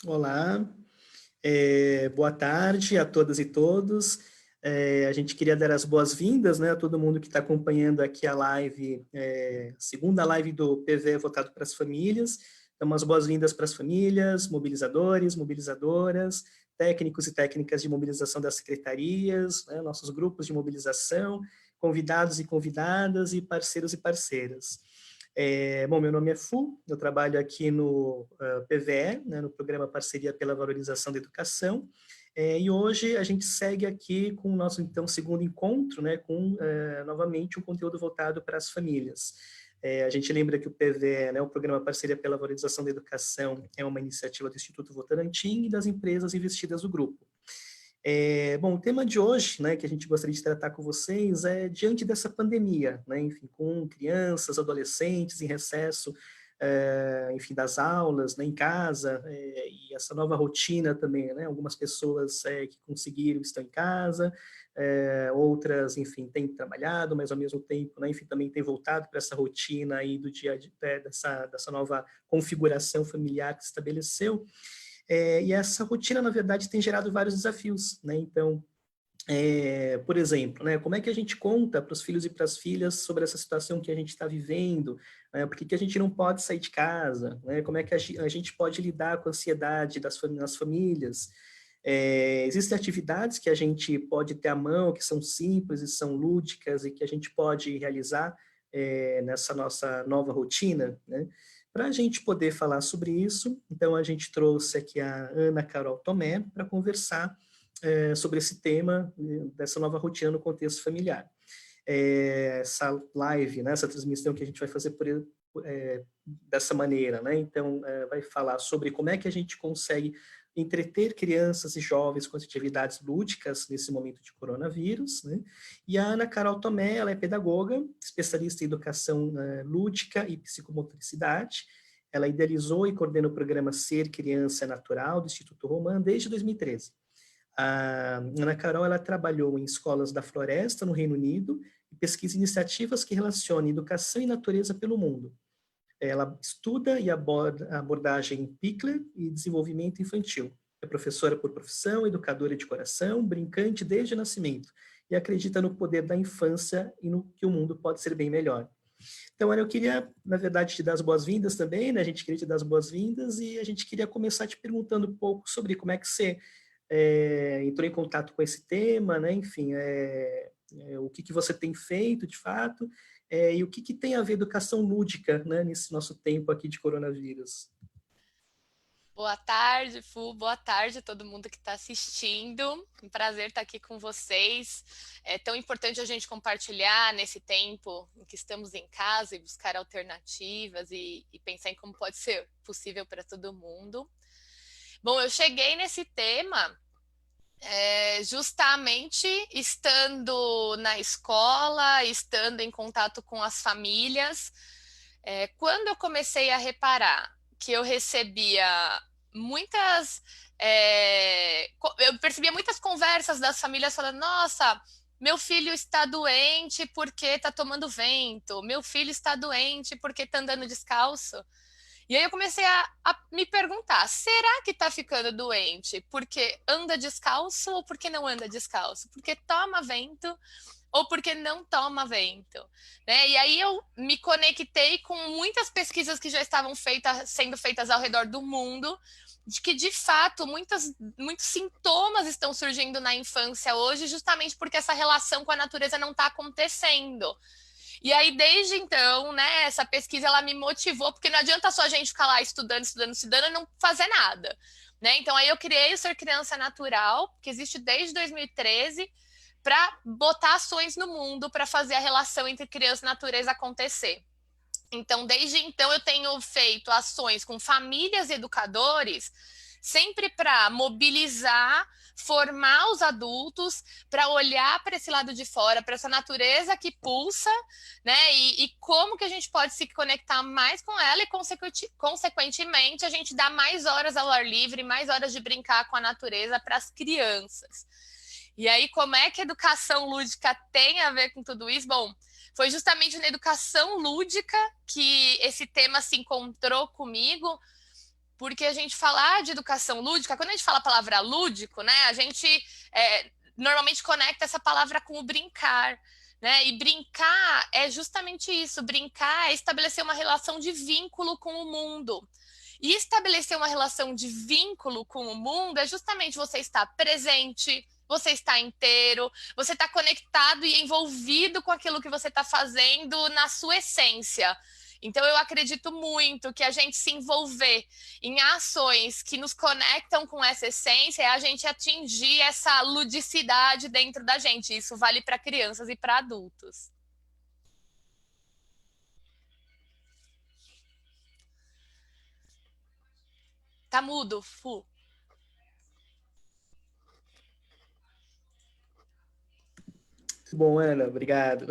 Olá, boa tarde a todas e todos. A gente queria dar as boas-vindas, né, a todo mundo que está acompanhando aqui a live, segunda live do PV voltado para as famílias. Então, umas boas-vindas para as famílias, mobilizadores, mobilizadoras, técnicos e técnicas de mobilização das secretarias, né, nossos grupos de mobilização, convidados e convidadas e parceiros e parceiras. Bom, meu nome é Fu, eu trabalho aqui no PVE, né, no Programa Parceria pela Valorização da Educação, e hoje a gente segue aqui com o nosso, então, segundo encontro, né, com, novamente, um conteúdo voltado para as famílias. A gente lembra que o PVE, né, o Programa Parceria pela Valorização da Educação, é uma iniciativa do Instituto Votorantim e das empresas investidas no grupo. Bom, o tema de hoje, né, que a gente gostaria de tratar com vocês é diante dessa pandemia, né, enfim, com crianças, adolescentes em recesso, enfim, das aulas, né, em casa, e essa nova rotina também, né, algumas pessoas que conseguiram estão em casa, outras, enfim, têm trabalhado, mas ao mesmo tempo, né, enfim, também têm voltado para essa rotina aí do dia a dia, dessa nova configuração familiar que se estabeleceu. E essa rotina, na verdade, tem gerado vários desafios, né? Então, por exemplo, né, como é que a gente conta para os filhos e para as filhas sobre essa situação que a gente está vivendo? Né? Por que, que a gente não pode sair de casa? Né? Como é que a gente pode lidar com a ansiedade nas famílias? Existem atividades que a gente pode ter à mão, que são simples e são lúdicas e que a gente pode realizar nessa nossa nova rotina, né? Para a gente poder falar sobre isso, então a gente trouxe aqui a Ana Carol Tomé para conversar sobre esse tema dessa nova rotina no contexto familiar. Essa live, né, essa transmissão que a gente vai fazer dessa maneira, né? Então, vai falar sobre como é que a gente consegue entreter crianças e jovens com atividades lúdicas nesse momento de coronavírus, né? E a Ana Carol Tomé, ela é pedagoga, especialista em educação lúdica e psicomotricidade. Ela idealizou e coordena o programa Ser Criança Natural do Instituto Roman desde 2013. A Ana Carol, ela trabalhou em escolas da floresta no Reino Unido e pesquisa iniciativas que relacionam educação e natureza pelo mundo. Ela estuda e aborda a abordagem Pickler e desenvolvimento infantil. É professora por profissão, educadora de coração, brincante desde o nascimento e acredita no poder da infância e no que o mundo pode ser bem melhor. Então, Ana, eu queria, na verdade, te dar as boas-vindas também, né? A gente queria te dar as boas-vindas e a gente queria começar te perguntando um pouco sobre como é que você entrou em contato com esse tema, né? Enfim, o que você tem feito, de fato, e o que tem a ver educação lúdica, né, nesse nosso tempo aqui de coronavírus. Boa tarde, Fu. Boa tarde a todo mundo que está assistindo. Um prazer estar aqui com vocês. É tão importante a gente compartilhar nesse tempo em que estamos em casa e buscar alternativas e pensar em como pode ser possível para todo mundo. Bom, eu cheguei nesse tema justamente estando na escola, estando em contato com as famílias. Quando eu comecei a reparar que eu recebia muitas. Eu percebia muitas conversas das famílias falando: nossa, meu filho está doente porque está tomando vento, meu filho está doente porque está andando descalço. E aí eu comecei a me perguntar: será que está ficando doente porque anda descalço ou porque não anda descalço? Porque toma vento ou porque não toma vento, né? E aí eu me conectei com muitas pesquisas que já estavam sendo feitas ao redor do mundo, de que de fato muitos sintomas estão surgindo na infância hoje, justamente porque essa relação com a natureza não está acontecendo. E aí, desde então, né, essa pesquisa ela me motivou, porque não adianta só a gente ficar lá estudando, estudando, estudando e não fazer nada. Né? Então, aí eu criei o Ser Criança Natural, que existe desde 2013, para botar ações no mundo para fazer a relação entre criança e natureza acontecer. Então, desde então, eu tenho feito ações com famílias e educadores, sempre para mobilizar, formar os adultos, para olhar para esse lado de fora, para essa natureza que pulsa, né? E como que a gente pode se conectar mais com ela e, consequentemente, a gente dá mais horas ao ar livre, mais horas de brincar com a natureza para as crianças. E aí, como é que a educação lúdica tem a ver com tudo isso? Bom, foi justamente na educação lúdica que esse tema se encontrou comigo, porque a gente falar de educação lúdica, quando a gente fala a palavra lúdico, né, a gente normalmente conecta essa palavra com o brincar, né? E brincar é justamente isso, brincar é estabelecer uma relação de vínculo com o mundo. E estabelecer uma relação de vínculo com o mundo é justamente você estar presente, você está inteiro, você está conectado e envolvido com aquilo que você está fazendo na sua essência. Então, eu acredito muito que a gente se envolver em ações que nos conectam com essa essência é a gente atingir essa ludicidade dentro da gente. Isso vale para crianças e para adultos. Tá mudo, Fu. Bom, Ana, obrigado.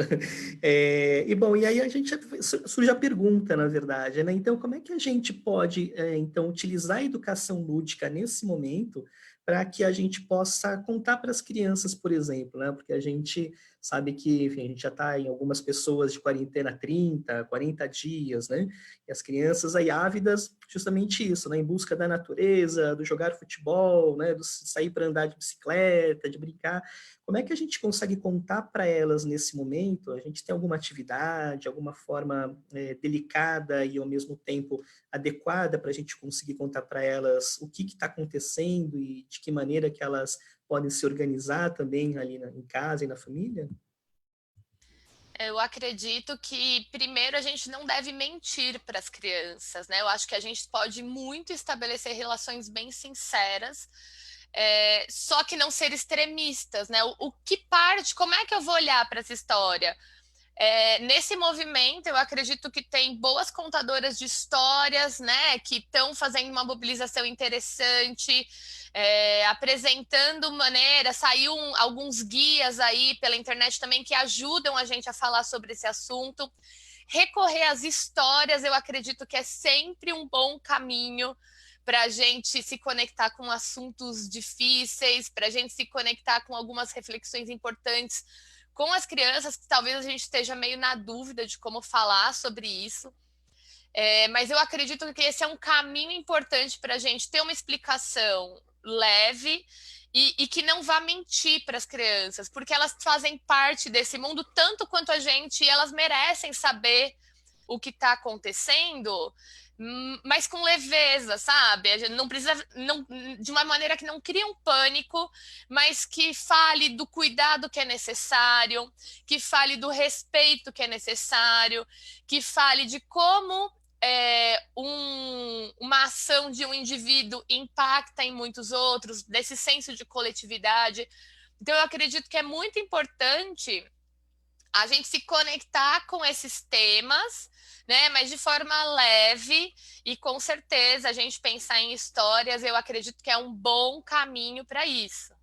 Bom, e aí a gente surge a pergunta, na verdade, né? Então, como é que a gente pode, então, utilizar a educação lúdica nesse momento para que a gente possa contar para as crianças, por exemplo, né? Porque a gente sabe que, enfim, a gente já está em algumas pessoas de quarentena 30, 40 dias, né? E as crianças aí ávidas, justamente isso, né? Em busca da natureza, do jogar futebol, né? Do sair para andar de bicicleta, de brincar. Como é que a gente consegue contar para elas nesse momento? A gente tem alguma atividade, alguma forma delicada e ao mesmo tempo adequada para a gente conseguir contar para elas o que está acontecendo e de que maneira que elas podem se organizar também ali em casa e na família? Eu acredito que, primeiro, a gente não deve mentir para as crianças, né? Eu acho que a gente pode muito estabelecer relações bem sinceras, só que não ser extremistas, né? O que parte, como é que eu vou olhar para essa história? Nesse movimento, eu acredito que tem boas contadoras de histórias, né, que estão fazendo uma mobilização interessante, apresentando maneira, alguns guias aí pela internet também que ajudam a gente a falar sobre esse assunto. Recorrer às histórias, eu acredito que é sempre um bom caminho para a gente se conectar com assuntos difíceis, para a gente se conectar com algumas reflexões importantes com as crianças, que talvez a gente esteja meio na dúvida de como falar sobre isso. Mas eu acredito que esse é um caminho importante para a gente ter uma explicação leve e que não vá mentir para as crianças, porque elas fazem parte desse mundo tanto quanto a gente e elas merecem saber o que está acontecendo, mas com leveza, sabe? A gente não precisa, não, de uma maneira que não crie um pânico, mas que fale do cuidado que é necessário, que fale do respeito que é necessário, que fale de como uma ação de um indivíduo impacta em muitos outros, desse senso de coletividade. Então, eu acredito que é muito importante a gente se conectar com esses temas, né? Mas de forma leve e com certeza a gente pensar em histórias, eu acredito que é um bom caminho para isso.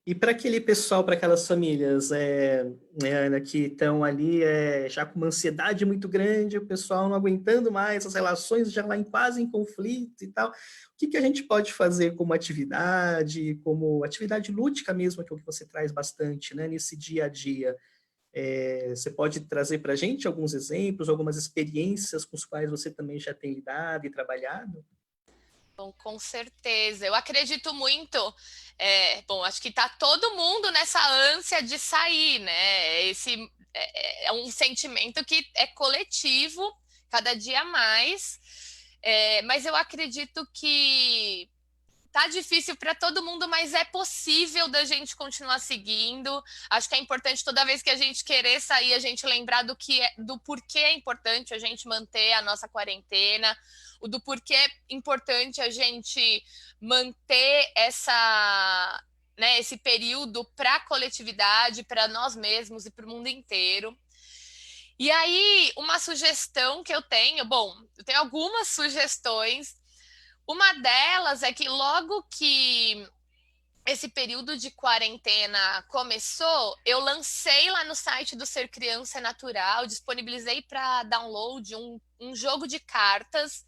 E para aquele pessoal, para aquelas famílias né, que estão ali já com uma ansiedade muito grande, o pessoal não aguentando mais, as relações já lá quase em conflito e tal, o que, que a gente pode fazer como atividade lúdica mesmo, que é o que você traz bastante, né, nesse dia a dia? Você pode trazer para a gente alguns exemplos, algumas experiências com os quais você também já tem lidado e trabalhado? Bom, com certeza. Eu acredito muito. Bom, acho que está todo mundo nessa ânsia de sair, né? Esse é um sentimento que é coletivo, cada dia mais. Mas eu acredito que tá difícil para todo mundo, mas é possível da gente continuar seguindo. Acho que é importante toda vez que a gente querer sair, a gente lembrar do porquê é importante a gente manter a nossa quarentena, o do porquê é importante a gente manter né, esse período para a coletividade, para nós mesmos e para o mundo inteiro. E aí, uma sugestão que eu tenho, bom, eu tenho algumas sugestões. Uma delas é que logo que esse período de quarentena começou, eu lancei lá no site do Ser Criança é Natural, disponibilizei para download um jogo de cartas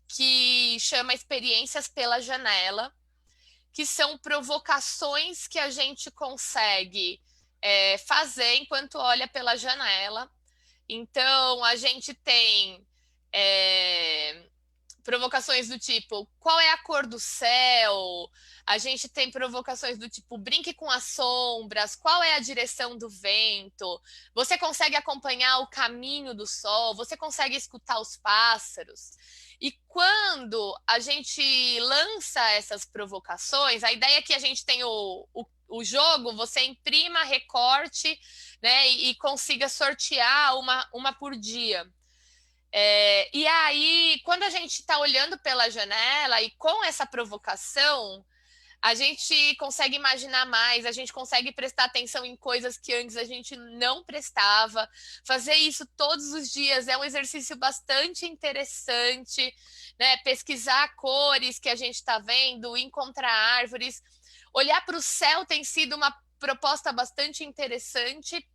que chama Experiências pela Janela, que são provocações que a gente consegue fazer enquanto olha pela janela. Então, a gente tem provocações do tipo, qual é a cor do céu? A gente tem provocações do tipo, brinque com as sombras, qual é a direção do vento? Você consegue acompanhar o caminho do sol? Você consegue escutar os pássaros? E quando a gente lança essas provocações, a ideia é que a gente tem o jogo, você imprima, recorte, né, e consiga sortear uma por dia. E aí, quando a gente está olhando pela janela e com essa provocação, a gente consegue imaginar mais, a gente consegue prestar atenção em coisas que antes a gente não prestava. Fazer isso todos os dias é um exercício bastante interessante, né? Pesquisar cores que a gente está vendo, encontrar árvores. Olhar para o céu tem sido uma proposta bastante interessante,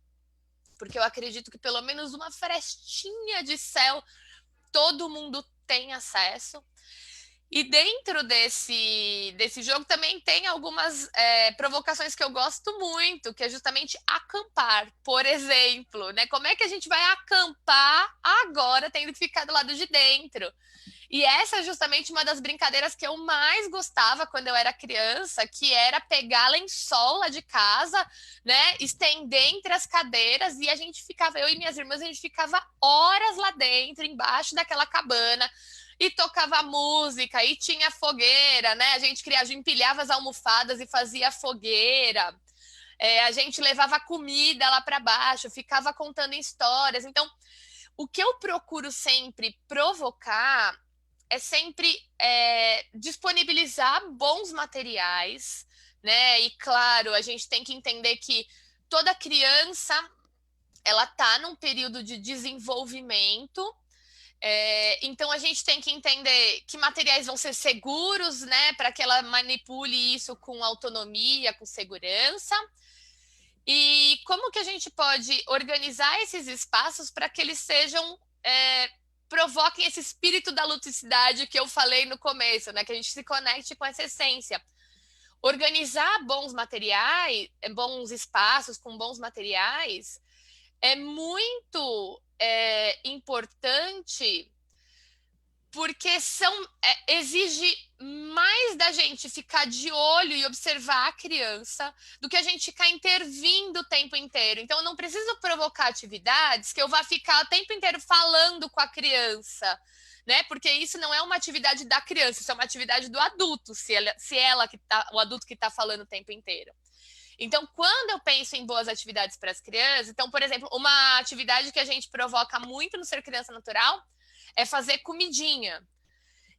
porque eu acredito que pelo menos uma frestinha de céu todo mundo tem acesso. E dentro desse jogo também tem algumas provocações que eu gosto muito, que é justamente acampar, por exemplo, né? Como é que a gente vai acampar agora, tendo que ficar do lado de dentro? E essa é justamente uma das brincadeiras que eu mais gostava quando eu era criança, que era pegar lençol lá de casa, né? Estender entre as cadeiras e a gente ficava, eu e minhas irmãs, a gente ficava horas lá dentro, embaixo daquela cabana, e tocava música, e tinha fogueira, né? A gente criava, empilhava as almofadas e fazia fogueira. A gente levava comida lá para baixo, ficava contando histórias. Então, o que eu procuro sempre provocar é sempre disponibilizar bons materiais, né? E claro, a gente tem que entender que toda criança ela está num período de desenvolvimento. Então a gente tem que entender que materiais vão ser seguros, né, para que ela manipule isso com autonomia, com segurança. E como que a gente pode organizar esses espaços para que eles sejam provoquem esse espírito da ludicidade que eu falei no começo, né? Que a gente se conecte com essa essência. Organizar bons materiais, bons espaços com bons materiais é muito importante porque exige mais da gente ficar de olho e observar a criança do que a gente ficar intervindo o tempo inteiro. Então, eu não preciso provocar atividades que eu vá ficar o tempo inteiro falando com a criança, né? Porque isso não é uma atividade da criança, isso é uma atividade do adulto, se ela que tá, o adulto que está falando o tempo inteiro. Então, quando eu penso em boas atividades para as crianças, então, por exemplo, uma atividade que a gente provoca muito no Ser Criança Natural é fazer comidinha.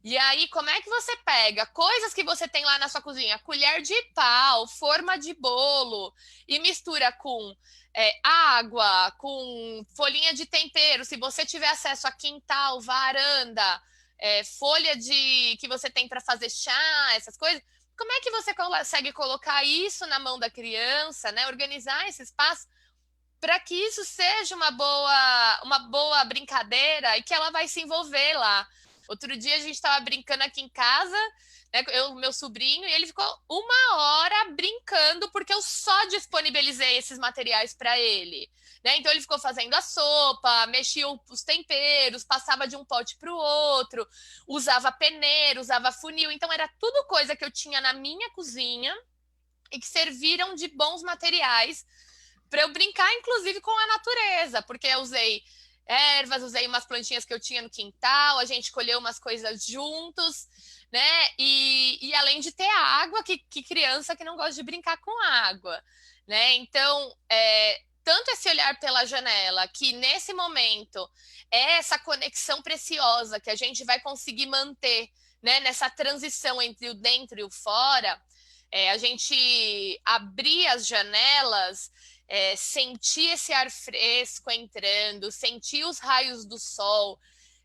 E aí, como é que você pega coisas que você tem lá na sua cozinha, colher de pau, forma de bolo, e mistura com água, com folhinha de tempero, se você tiver acesso a quintal, varanda, folha que você tem para fazer chá, essas coisas, como é que você consegue colocar isso na mão da criança, né? Organizar esse espaço para que isso seja uma boa brincadeira e que ela vai se envolver lá. Outro dia a gente estava brincando aqui em casa, né, eu, meu sobrinho, e ele ficou 1 hora brincando porque eu só disponibilizei esses materiais para ele. Né? Então ele ficou fazendo a sopa, mexia os temperos, passava de um pote para o outro, usava peneira, usava funil. Então era tudo coisa que eu tinha na minha cozinha e que serviram de bons materiais para eu brincar, inclusive, com a natureza, porque eu usei ervas, usei umas plantinhas que eu tinha no quintal, a gente colheu umas coisas juntos, né? E além de ter água, que criança que não gosta de brincar com água, né? Então, tanto esse olhar pela janela, que nesse momento é essa conexão preciosa que a gente vai conseguir manter, né, nessa transição entre o dentro e o fora, a gente abrir as janelas, sentir esse ar fresco entrando, sentir os raios do sol,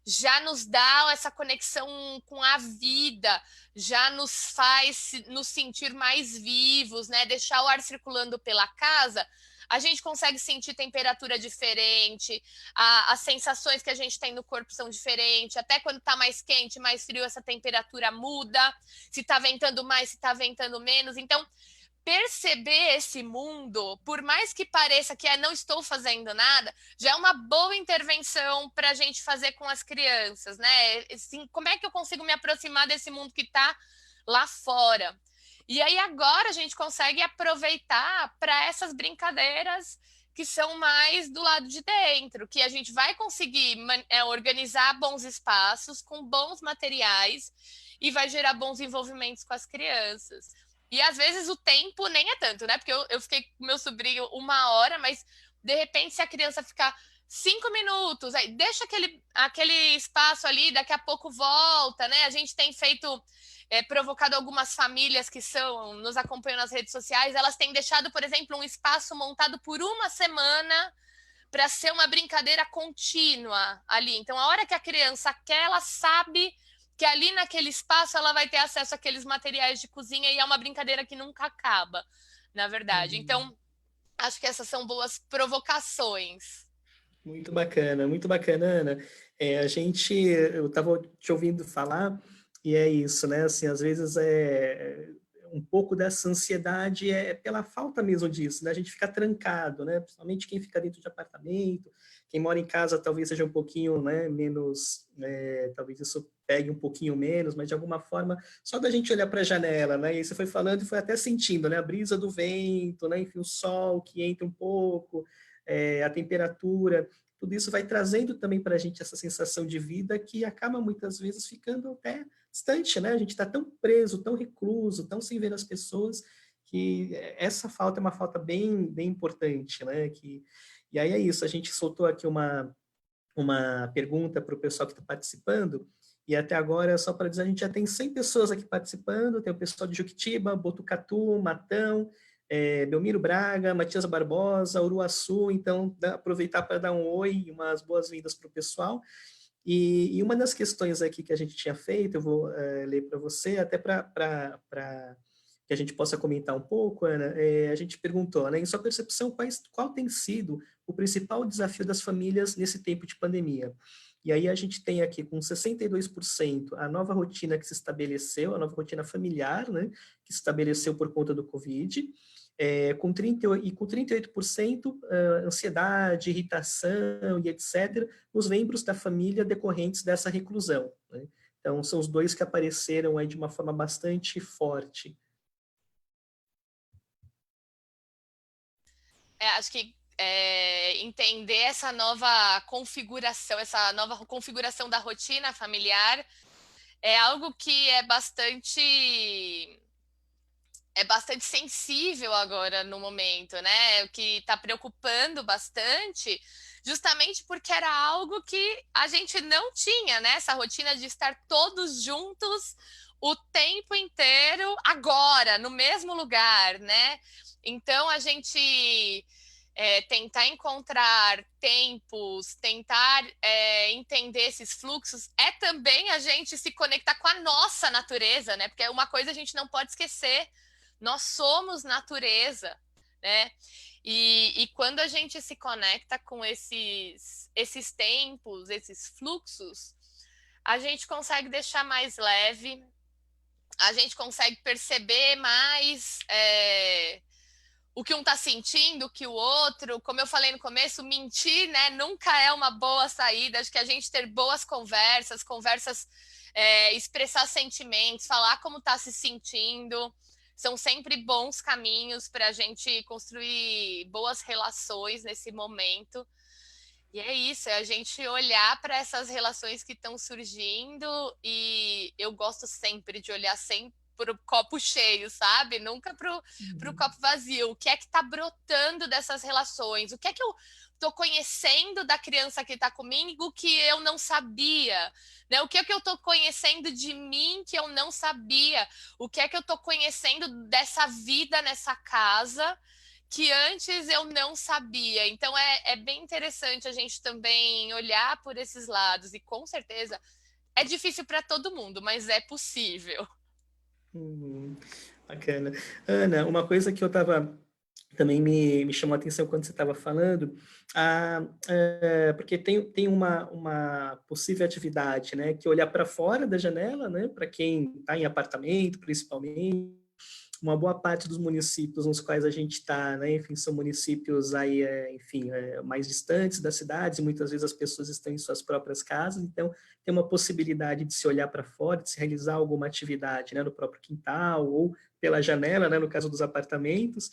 já nos dá essa conexão com a vida, já nos faz nos sentir mais vivos, né? Deixar o ar circulando pela casa, a gente consegue sentir temperatura diferente, as sensações que a gente tem no corpo são diferentes, até quando está mais quente, mais frio, essa temperatura muda, se está ventando mais, se está ventando menos. Então, perceber esse mundo, por mais que pareça que não estou fazendo nada, já é uma boa intervenção para a gente fazer com as crianças, né? Assim, como é que eu consigo me aproximar desse mundo que está lá fora? E aí agora a gente consegue aproveitar para essas brincadeiras que são mais do lado de dentro, que a gente vai conseguir organizar bons espaços com bons materiais e vai gerar bons envolvimentos com as crianças. E às vezes o tempo nem é tanto, né? Porque eu fiquei com meu sobrinho 1 hora, mas de repente, se a criança ficar 5 minutos, aí deixa aquele espaço ali, daqui a pouco volta, né? A gente tem feito, provocado algumas famílias que nos acompanham nas redes sociais, elas têm deixado, por exemplo, um espaço montado por 1 semana para ser uma brincadeira contínua ali. Então, a hora que a criança quer, ela sabe que ali naquele espaço ela vai ter acesso àqueles materiais de cozinha e é uma brincadeira que nunca acaba, na verdade. Uhum. Então, acho que essas são boas provocações. Muito bacana, Ana. Eu estava te ouvindo falar e é isso, né? Assim, às vezes um pouco dessa ansiedade é pela falta mesmo disso, né? A gente fica trancado, né? Principalmente quem fica dentro de apartamento, quem mora em casa talvez seja um pouquinho, né, menos, talvez isso pegue um pouquinho menos, mas de alguma forma, só da gente olhar para a janela, né? E você foi falando e foi até sentindo, né? A brisa do vento, né? Enfim, o sol que entra um pouco, a temperatura, tudo isso vai trazendo também para a gente essa sensação de vida que acaba muitas vezes ficando até distante, né? A gente está tão preso, tão recluso, tão sem ver as pessoas, que essa falta é uma falta bem, bem importante, né? E aí é isso, a gente soltou aqui uma pergunta para o pessoal que está participando, e até agora, só para dizer, a gente já tem 100 pessoas aqui participando, tem o pessoal de Juquitiba, Botucatu, Matão, Belmiro Braga, Matias Barbosa, Uruaçu, então aproveitar para dar um oi e umas boas-vindas para o pessoal. E uma das questões aqui que a gente tinha feito, eu vou ler para você, até para que a gente possa comentar um pouco, Ana, a gente perguntou, né, em sua percepção, qual tem sido o principal desafio das famílias nesse tempo de pandemia? E aí a gente tem aqui com 62% a nova rotina que se estabeleceu, a nova rotina familiar, né, que se estabeleceu por conta do Covid, com 38% ansiedade, irritação e etc., os membros da família decorrentes dessa reclusão, né? Então, são os dois que apareceram aí de uma forma bastante forte. Acho que entender essa nova configuração da rotina familiar é algo que é bastante sensível agora no momento, né? O que está preocupando bastante, justamente porque era algo que a gente não tinha, né? Essa rotina de estar todos juntos o tempo inteiro, agora, no mesmo lugar, né? Então a gente tentar encontrar tempos, tentar entender esses fluxos, é também a gente se conectar com a nossa natureza, né? Porque uma coisa a gente não pode esquecer, nós somos natureza, né? E quando a gente se conecta com esses tempos, esses fluxos, a gente consegue deixar mais leve, a gente consegue perceber mais o que um está sentindo, o que o outro. Como eu falei no começo, mentir, né, nunca é uma boa saída. Acho que a gente ter boas conversas, expressar sentimentos, falar como está se sentindo, são sempre bons caminhos para a gente construir boas relações nesse momento. E é isso, é a gente olhar para essas relações que estão surgindo, e eu gosto sempre de olhar sempre para o copo cheio, sabe? Nunca para o Uhum. copo vazio. O que é que está brotando dessas relações? O que é que eu estou conhecendo da criança que está comigo que eu não sabia? Né? O que é que eu estou conhecendo de mim que eu não sabia? O que é que eu estou conhecendo dessa vida nessa casa que antes eu não sabia? Então é bem interessante a gente também olhar por esses lados, e com certeza é difícil para todo mundo, mas é possível. Uhum. Bacana. Ana, uma coisa que eu estava também me chamou a atenção quando você estava falando, porque tem uma possível atividade, né, que é olhar para fora da janela, né, para quem está em apartamento, principalmente, uma boa parte dos municípios nos quais a gente está, né, enfim, são municípios aí, enfim, mais distantes das cidades, e muitas vezes as pessoas estão em suas próprias casas, então tem uma possibilidade de se olhar para fora, de se realizar alguma atividade, né, no próprio quintal ou pela janela, né, no caso dos apartamentos,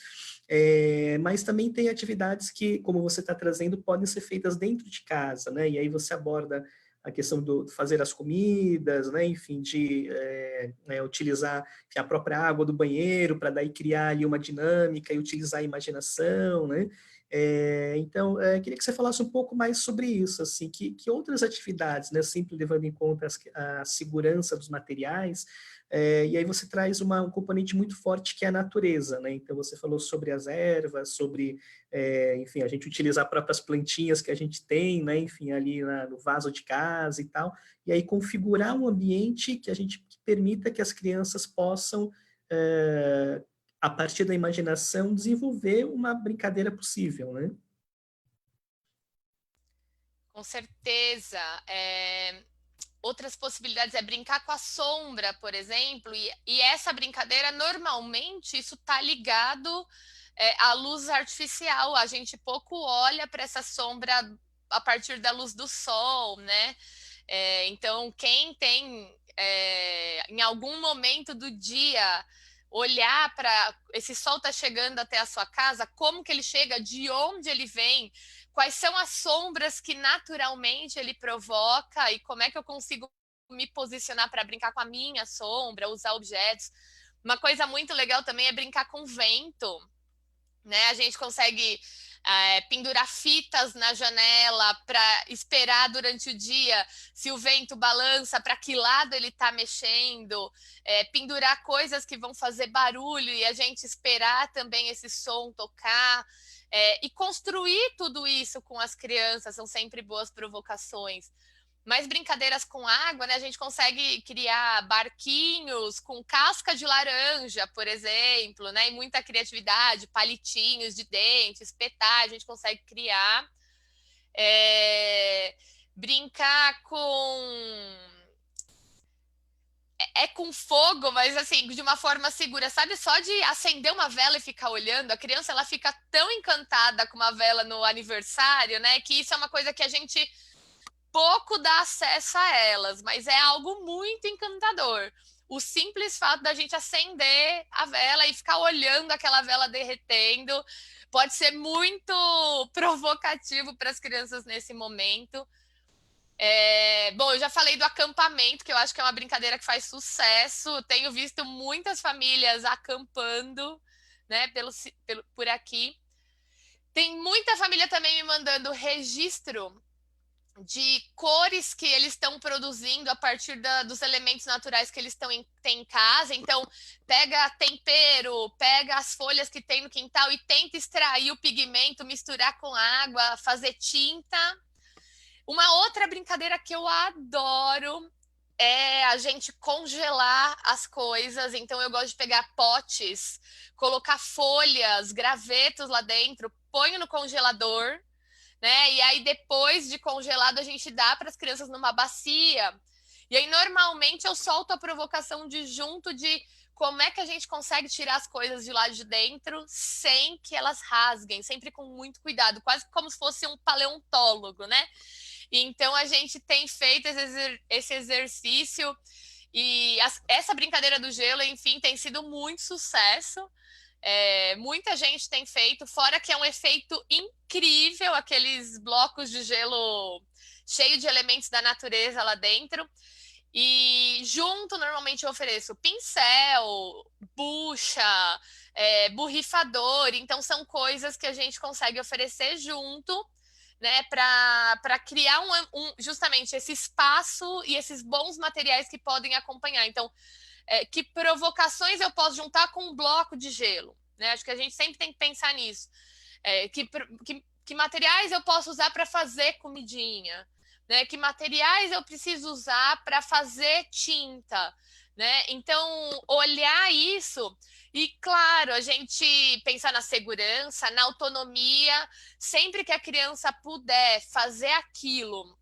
mas também tem atividades que, como você está trazendo, podem ser feitas dentro de casa, né, e aí você aborda a questão do fazer as comidas, né, enfim, de utilizar a própria água do banheiro para daí criar ali uma dinâmica e utilizar a imaginação, né? Então, queria que você falasse um pouco mais sobre isso, assim, que outras atividades, né, sempre levando em conta a segurança dos materiais, e aí você traz um componente muito forte que é a natureza, né? Então, você falou sobre as ervas, sobre, enfim, a gente utilizar as próprias plantinhas que a gente tem, né, enfim, ali no vaso de casa e tal, e aí configurar um ambiente que permita que as crianças possam, a partir da imaginação, desenvolver uma brincadeira possível, né? Com certeza. Outras possibilidades é brincar com a sombra, por exemplo, e essa brincadeira, normalmente, isso está ligado à luz artificial. A gente pouco olha para essa sombra a partir da luz do sol, né? Então, quem tem, em algum momento do dia, olhar para esse sol tá chegando até a sua casa, como que ele chega, de onde ele vem, quais são as sombras que naturalmente ele provoca e como é que eu consigo me posicionar para brincar com a minha sombra, usar objetos. Uma coisa muito legal também é brincar com vento, né? A gente consegue pendurar fitas na janela para esperar durante o dia se o vento balança, para que lado ele está mexendo, pendurar coisas que vão fazer barulho e a gente esperar também esse som tocar. E construir tudo isso com as crianças são sempre boas provocações. Mas brincadeiras com água, né? A gente consegue criar barquinhos com casca de laranja, por exemplo, né? E muita criatividade, palitinhos de dente, espetar, a gente consegue criar. Brincar com fogo, mas assim, de uma forma segura. Sabe, só de acender uma vela e ficar olhando, a criança ela fica tão encantada com uma vela no aniversário, né? Que isso é uma coisa que a gente pouco dá acesso a elas, mas é algo muito encantador. O simples fato da gente acender a vela e ficar olhando aquela vela derretendo pode ser muito provocativo para as crianças nesse momento. Bom, eu já falei do acampamento, que eu acho que é uma brincadeira que faz sucesso. Tenho visto muitas famílias acampando, né, por aqui. Tem muita família também me mandando registro de cores que eles estão produzindo a partir dos elementos naturais que eles têm em casa. Então, pega tempero, pega as folhas que tem no quintal e tenta extrair o pigmento, misturar com água, fazer tinta. Uma outra brincadeira que eu adoro é a gente congelar as coisas. Então, eu gosto de pegar potes, colocar folhas, gravetos lá dentro, ponho no congelador, né? E aí, depois de congelado, a gente dá para as crianças numa bacia. E aí, normalmente, eu solto a provocação de junto de como é que a gente consegue tirar as coisas de lá de dentro sem que elas rasguem, sempre com muito cuidado, quase como se fosse um paleontólogo, né? Então, a gente tem feito esse exercício e essa brincadeira do gelo, enfim, tem sido muito sucesso. Muita gente tem feito, fora que é um efeito incrível, aqueles blocos de gelo cheio de elementos da natureza lá dentro. E junto, normalmente, eu ofereço pincel, bucha, borrifador. Então, são coisas que a gente consegue oferecer junto, né, para criar justamente esse espaço e esses bons materiais que podem acompanhar. Então, que provocações eu posso juntar com um bloco de gelo, né? Acho que a gente sempre tem que pensar nisso. Que materiais eu posso usar para fazer comidinha, né? Que materiais eu preciso usar para fazer tinta, né? Então, olhar isso e, claro, a gente pensar na segurança, na autonomia, sempre que a criança puder fazer aquilo,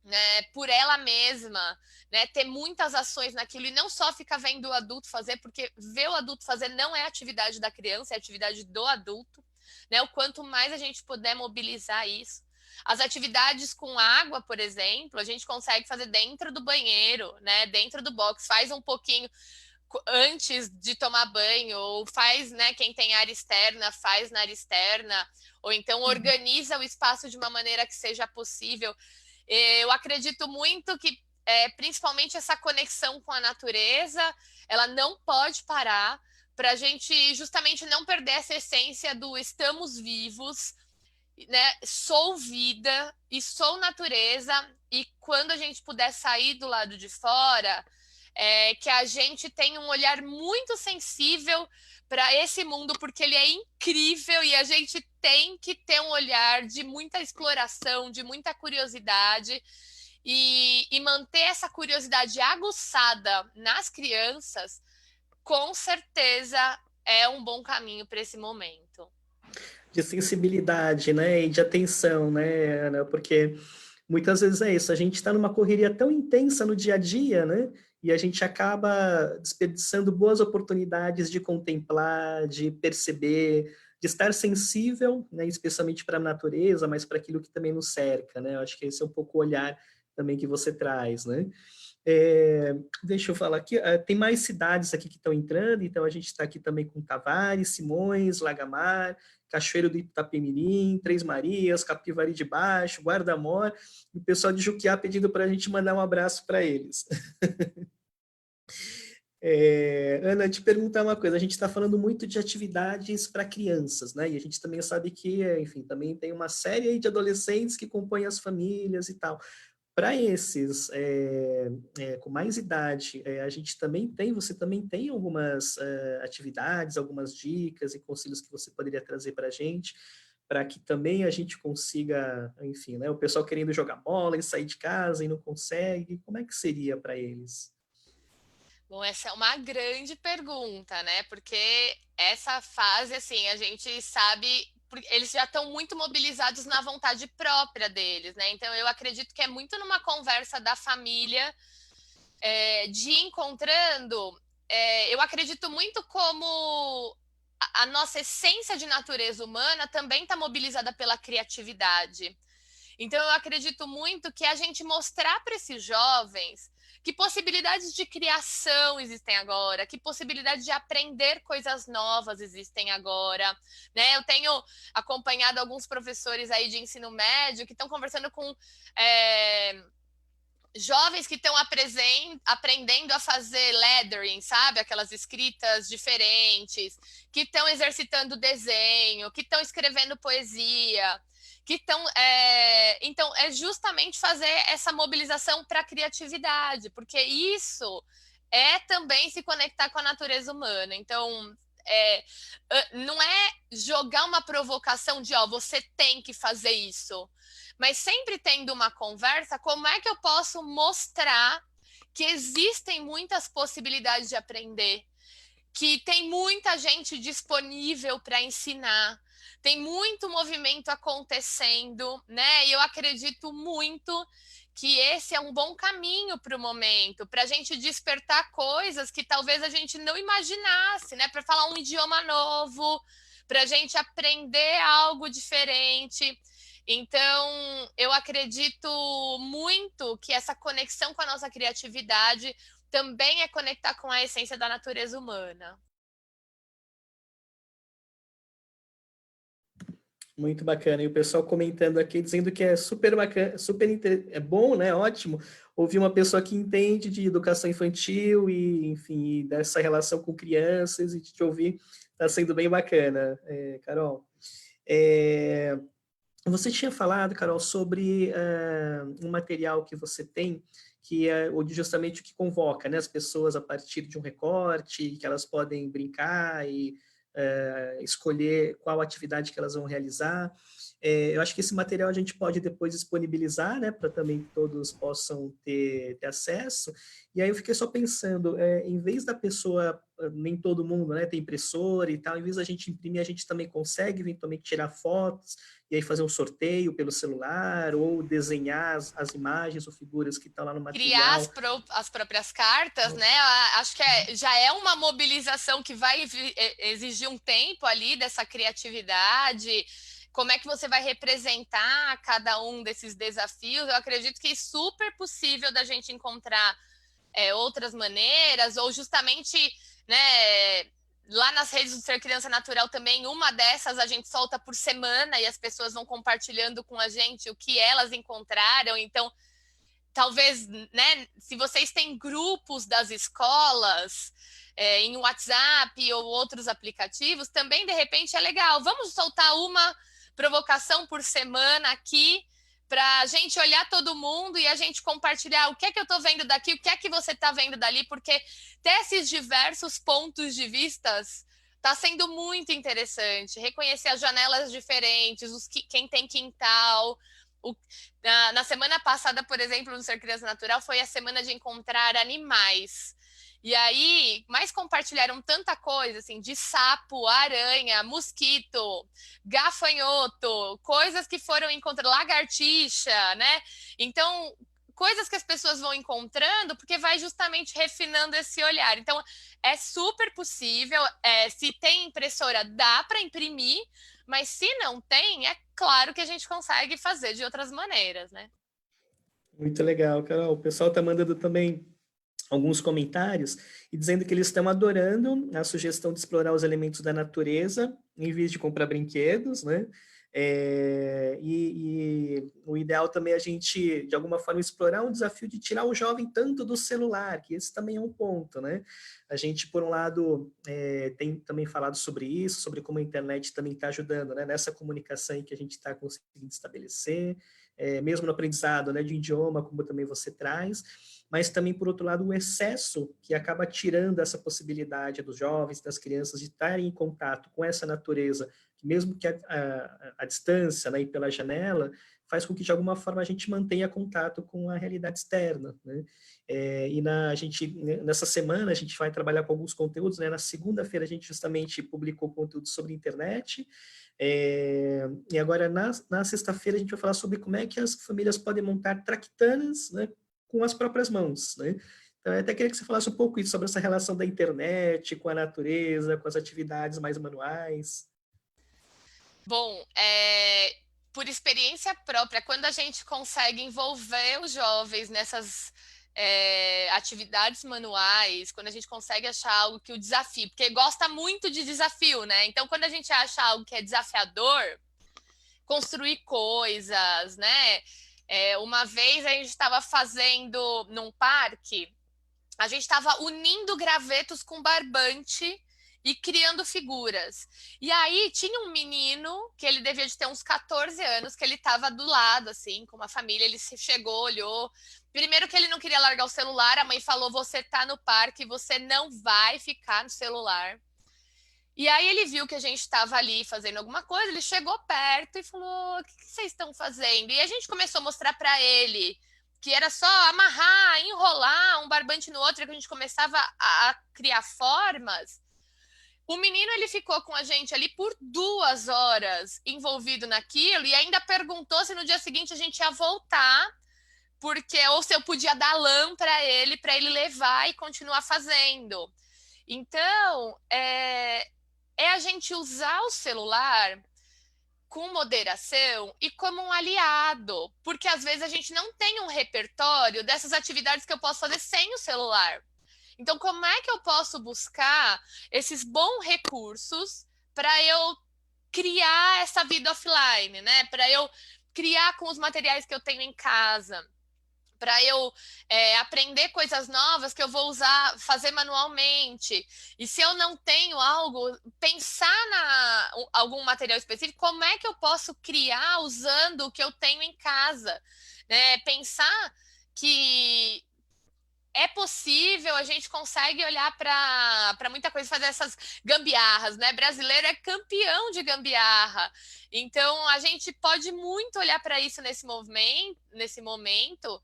né, por ela mesma, né, ter muitas ações naquilo e não só ficar vendo o adulto fazer, porque ver o adulto fazer não é atividade da criança, é atividade do adulto, né? O quanto mais a gente puder mobilizar isso. As atividades com água, por exemplo, a gente consegue fazer dentro do banheiro, né, dentro do box, faz um pouquinho antes de tomar banho, ou faz, né, quem tem área externa, faz na área externa, ou então organiza o espaço de uma maneira que seja possível. Eu acredito muito que, principalmente essa conexão com a natureza, ela não pode parar para a gente justamente não perder essa essência do estamos vivos, né? Sou vida e sou natureza, e quando a gente puder sair do lado de fora, que a gente tenha um olhar muito sensível para esse mundo, porque ele é incrível e a gente tem que ter um olhar de muita exploração, de muita curiosidade, e manter essa curiosidade aguçada nas crianças, com certeza é um bom caminho para esse momento. De sensibilidade, né, e de atenção, né, Ana, porque muitas vezes é isso, a gente está numa correria tão intensa no dia a dia, né, e a gente acaba desperdiçando boas oportunidades de contemplar, de perceber, de estar sensível, né, especialmente para a natureza, mas para aquilo que também nos cerca, né, eu acho que esse é um pouco o olhar também que você traz, né. Deixa eu falar aqui, tem mais cidades aqui que estão entrando, então a gente está aqui também com Tavares, Simões, Lagamar, Cachoeiro do Itapemirim, Três Marias, Capivari de Baixo, Guarda-Mor, e o pessoal de Juquiá pedindo para a gente mandar um abraço para eles. Ana, te perguntar uma coisa, a gente está falando muito de atividades para crianças, né? E a gente também sabe que, enfim, também tem uma série aí de adolescentes que compõem as famílias e tal. Para esses com mais idade, a gente também tem, você também tem algumas atividades, algumas dicas e conselhos que você poderia trazer para a gente, para que também a gente consiga, enfim, né, o pessoal querendo jogar bola e sair de casa e não consegue, como é que seria para eles? Bom, essa é uma grande pergunta, né? Porque essa fase, assim, a gente sabe, eles já estão muito mobilizados na vontade própria deles, né? Então, eu acredito que é muito numa conversa da família, de ir encontrando. Eu acredito muito como a nossa essência de natureza humana também está mobilizada pela criatividade. Então, eu acredito muito que a gente mostrar para esses jovens que possibilidades de criação existem agora, que possibilidades de aprender coisas novas existem agora, né? Eu tenho acompanhado alguns professores aí de ensino médio que estão conversando com jovens que estão aprendendo a fazer lettering, sabe? Aquelas escritas diferentes, que estão exercitando desenho, que estão escrevendo poesia, que estão. Então, é justamente fazer essa mobilização para a criatividade, porque isso é também se conectar com a natureza humana. Então, não é jogar uma provocação de, ó, você tem que fazer isso, mas sempre tendo uma conversa, como é que eu posso mostrar que existem muitas possibilidades de aprender, que tem muita gente disponível para ensinar, tem muito movimento acontecendo, né? E eu acredito muito que esse é um bom caminho para o momento, para a gente despertar coisas que talvez a gente não imaginasse, né? Para falar um idioma novo, para a gente aprender algo diferente. Então, eu acredito muito que essa conexão com a nossa criatividade também é conectar com a essência da natureza humana. Muito bacana. E o pessoal comentando aqui, dizendo que é super bacana, é bom, né? Ótimo ouvir uma pessoa que entende de educação infantil e, enfim, dessa relação com crianças e de te ouvir está sendo bem bacana, Carol. Você tinha falado, Carol, sobre um material que você tem, que é justamente o que convoca, né, as pessoas a partir de um recorte, que elas podem brincar e escolher qual atividade que elas vão realizar. Eu acho que esse material a gente pode depois disponibilizar, né, para também que todos possam ter acesso. E aí eu fiquei só pensando, em vez da pessoa, nem todo mundo, né, tem impressora e tal, em vez da gente imprimir, a gente também consegue eventualmente tirar fotos e aí fazer um sorteio pelo celular ou desenhar as imagens ou figuras que estão lá no Criar material. as próprias cartas, né? Acho que já é uma mobilização que vai exigir um tempo ali dessa criatividade. Como é que você vai representar cada um desses desafios? Eu acredito que é super possível da gente encontrar outras maneiras, ou justamente, né, lá nas redes do Ser Criança Natural também, uma dessas a gente solta por semana e as pessoas vão compartilhando com a gente o que elas encontraram. Então, talvez, né, se vocês têm grupos das escolas em WhatsApp ou outros aplicativos, também de repente é legal. Vamos soltar uma provocação por semana aqui para a gente olhar todo mundo e a gente compartilhar o que é que eu estou vendo daqui, o que é que você está vendo dali, porque ter esses diversos pontos de vistas está sendo muito interessante. Reconhecer as janelas diferentes, quem tem quintal. Na semana passada, por exemplo, no Ser Criança Natural, foi a semana de encontrar animais. E aí, mais compartilharam tanta coisa, assim, de sapo, aranha, mosquito, gafanhoto, coisas que foram encontradas, lagartixa, né? Então, coisas que as pessoas vão encontrando, porque vai justamente refinando esse olhar. Então, é super possível. Se tem impressora, dá para imprimir, mas se não tem, é claro que a gente consegue fazer de outras maneiras, né? Muito legal, Carol. O pessoal está mandando também alguns comentários e dizendo que eles estão adorando a sugestão de explorar os elementos da natureza em vez de comprar brinquedos, né? E o ideal também é a gente, de alguma forma, explorar um desafio de tirar o jovem tanto do celular, que esse também é um ponto, né? A gente, por um lado, tem também falado sobre isso, sobre como a internet também está ajudando, né? Nessa comunicação que a gente está conseguindo estabelecer, mesmo no aprendizado, né, de idioma, como também você traz, mas também, por outro lado, o excesso que acaba tirando essa possibilidade dos jovens, das crianças, de estarem em contato com essa natureza, que mesmo que a distância, né, e pela janela, faz com que, de alguma forma, a gente mantenha contato com a realidade externa, né? Nessa semana, a gente vai trabalhar com alguns conteúdos, né? Na segunda-feira, a gente justamente publicou conteúdo sobre internet, e agora, na sexta-feira, a gente vai falar sobre como é que as famílias podem montar traquitanas, né, com as próprias mãos, né? Então, eu até queria que você falasse um pouco isso, sobre essa relação da internet com a natureza, com as atividades mais manuais. Bom, por experiência própria, quando a gente consegue envolver os jovens nessas atividades manuais, quando a gente consegue achar algo que o desafie, porque gosta muito de desafio, né? Então, quando a gente acha algo que é desafiador, construir coisas, né? Uma vez a gente estava fazendo num parque, a gente estava unindo gravetos com barbante e criando figuras. E aí tinha um menino, que ele devia de ter uns 14 anos, que ele estava do lado, assim, com uma família, ele chegou, olhou. Primeiro que ele não queria largar o celular, a mãe falou, você tá no parque, você não vai ficar no celular. E aí ele viu que a gente estava ali fazendo alguma coisa, ele chegou perto e falou: "O que vocês estão fazendo?" E a gente começou a mostrar para ele que era só amarrar, enrolar um barbante no outro, e que a gente começava a criar formas. O menino ele ficou com a gente ali por 2 horas envolvido naquilo e ainda perguntou se no dia seguinte a gente ia voltar, porque ou se eu podia dar lã para ele levar e continuar fazendo. Então, é a gente usar o celular com moderação e como um aliado, porque às vezes a gente não tem um repertório dessas atividades que eu posso fazer sem o celular. Então, como é que eu posso buscar esses bons recursos para eu criar essa vida offline, né? Para eu criar com os materiais que eu tenho em casa, para eu aprender coisas novas que eu vou usar, fazer manualmente. E se eu não tenho algo, pensar algum material específico, como é que eu posso criar usando o que eu tenho em casa? Pensar que é possível, a gente consegue olhar para muita coisa, fazer essas gambiarras, né? Brasileiro é campeão de gambiarra. Então, a gente pode muito olhar para isso nesse momento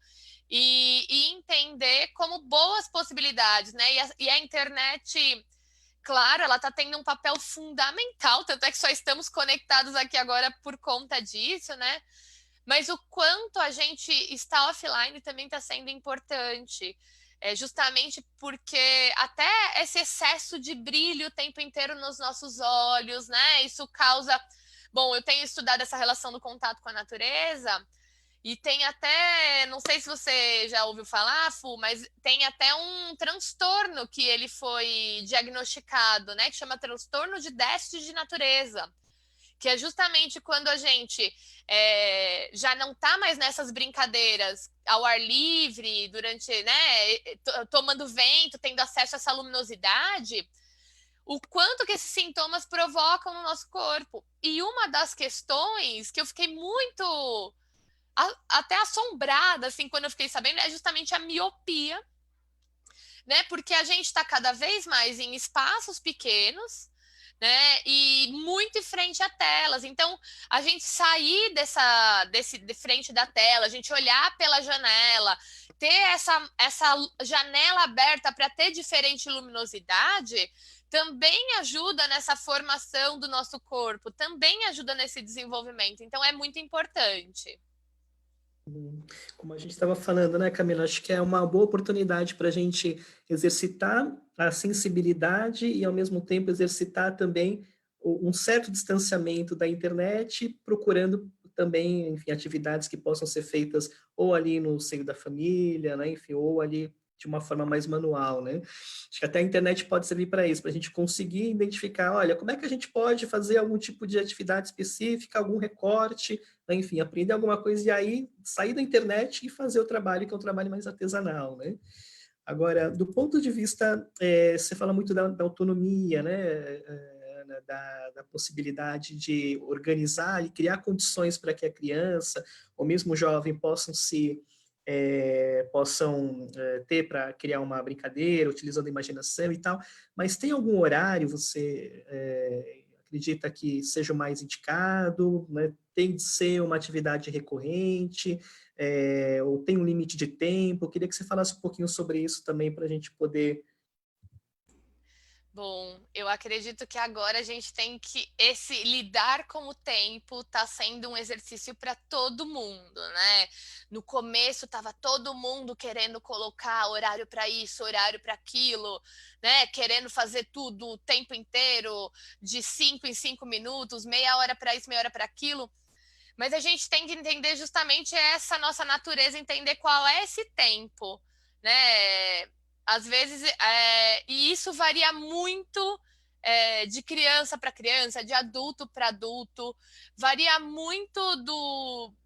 e entender como boas possibilidades, né? E a internet, claro, ela está tendo um papel fundamental, tanto é que só estamos conectados aqui agora por conta disso, né? Mas o quanto a gente está offline também está sendo importante. Justamente porque até esse excesso de brilho o tempo inteiro nos nossos olhos, né? Isso causa. Bom, eu tenho estudado essa relação do contato com a natureza, e tem até, não sei se você já ouviu falar, Fu, mas tem até um transtorno que ele foi diagnosticado, né? Que chama transtorno de déficit de natureza, que é justamente quando a gente já não está mais nessas brincadeiras ao ar livre, durante, né, tomando vento, tendo acesso a essa luminosidade, o quanto que esses sintomas provocam no nosso corpo. E uma das questões que eu fiquei muito até assombrada, assim, quando eu fiquei sabendo, é justamente a miopia, né? Porque a gente está cada vez mais em espaços pequenos, né? E muito em frente a telas. Então, a gente sair de frente da tela, a gente olhar pela janela, ter essa janela aberta para ter diferente luminosidade, também ajuda nessa formação do nosso corpo, também ajuda nesse desenvolvimento. Então, é muito importante. Como a gente estava falando, né, Camila? Acho que é uma boa oportunidade para a gente exercitar a sensibilidade e, ao mesmo tempo, exercitar também um certo distanciamento da internet, procurando também, enfim, atividades que possam ser feitas ou ali no seio da família, né, enfim, ou ali de uma forma mais manual, né? Acho que até a internet pode servir para isso, para a gente conseguir identificar, olha, como é que a gente pode fazer algum tipo de atividade específica, algum recorte, né? Enfim, aprender alguma coisa e aí sair da internet e fazer o trabalho, que é um trabalho mais artesanal, né? Agora, do ponto de vista, você fala muito da autonomia, né? Da possibilidade de organizar e criar condições para que a criança ou mesmo o jovem possam ter para criar uma brincadeira, utilizando a imaginação e tal, mas tem algum horário, você acredita que seja o mais indicado, né? Tem de ser uma atividade recorrente, ou tem um limite de tempo? Eu queria que você falasse um pouquinho sobre isso também para a gente poder. Bom, eu acredito que agora a gente tem que esse lidar com o tempo está sendo um exercício para todo mundo, né? No começo estava todo mundo querendo colocar horário para isso, horário para aquilo, né? Querendo fazer tudo o tempo inteiro, de 5 em 5 minutos, meia hora para isso, meia hora para aquilo. Mas a gente tem que entender justamente essa nossa natureza, entender qual é esse tempo, né? Às vezes, e isso varia muito de criança para criança, de adulto para adulto, varia muito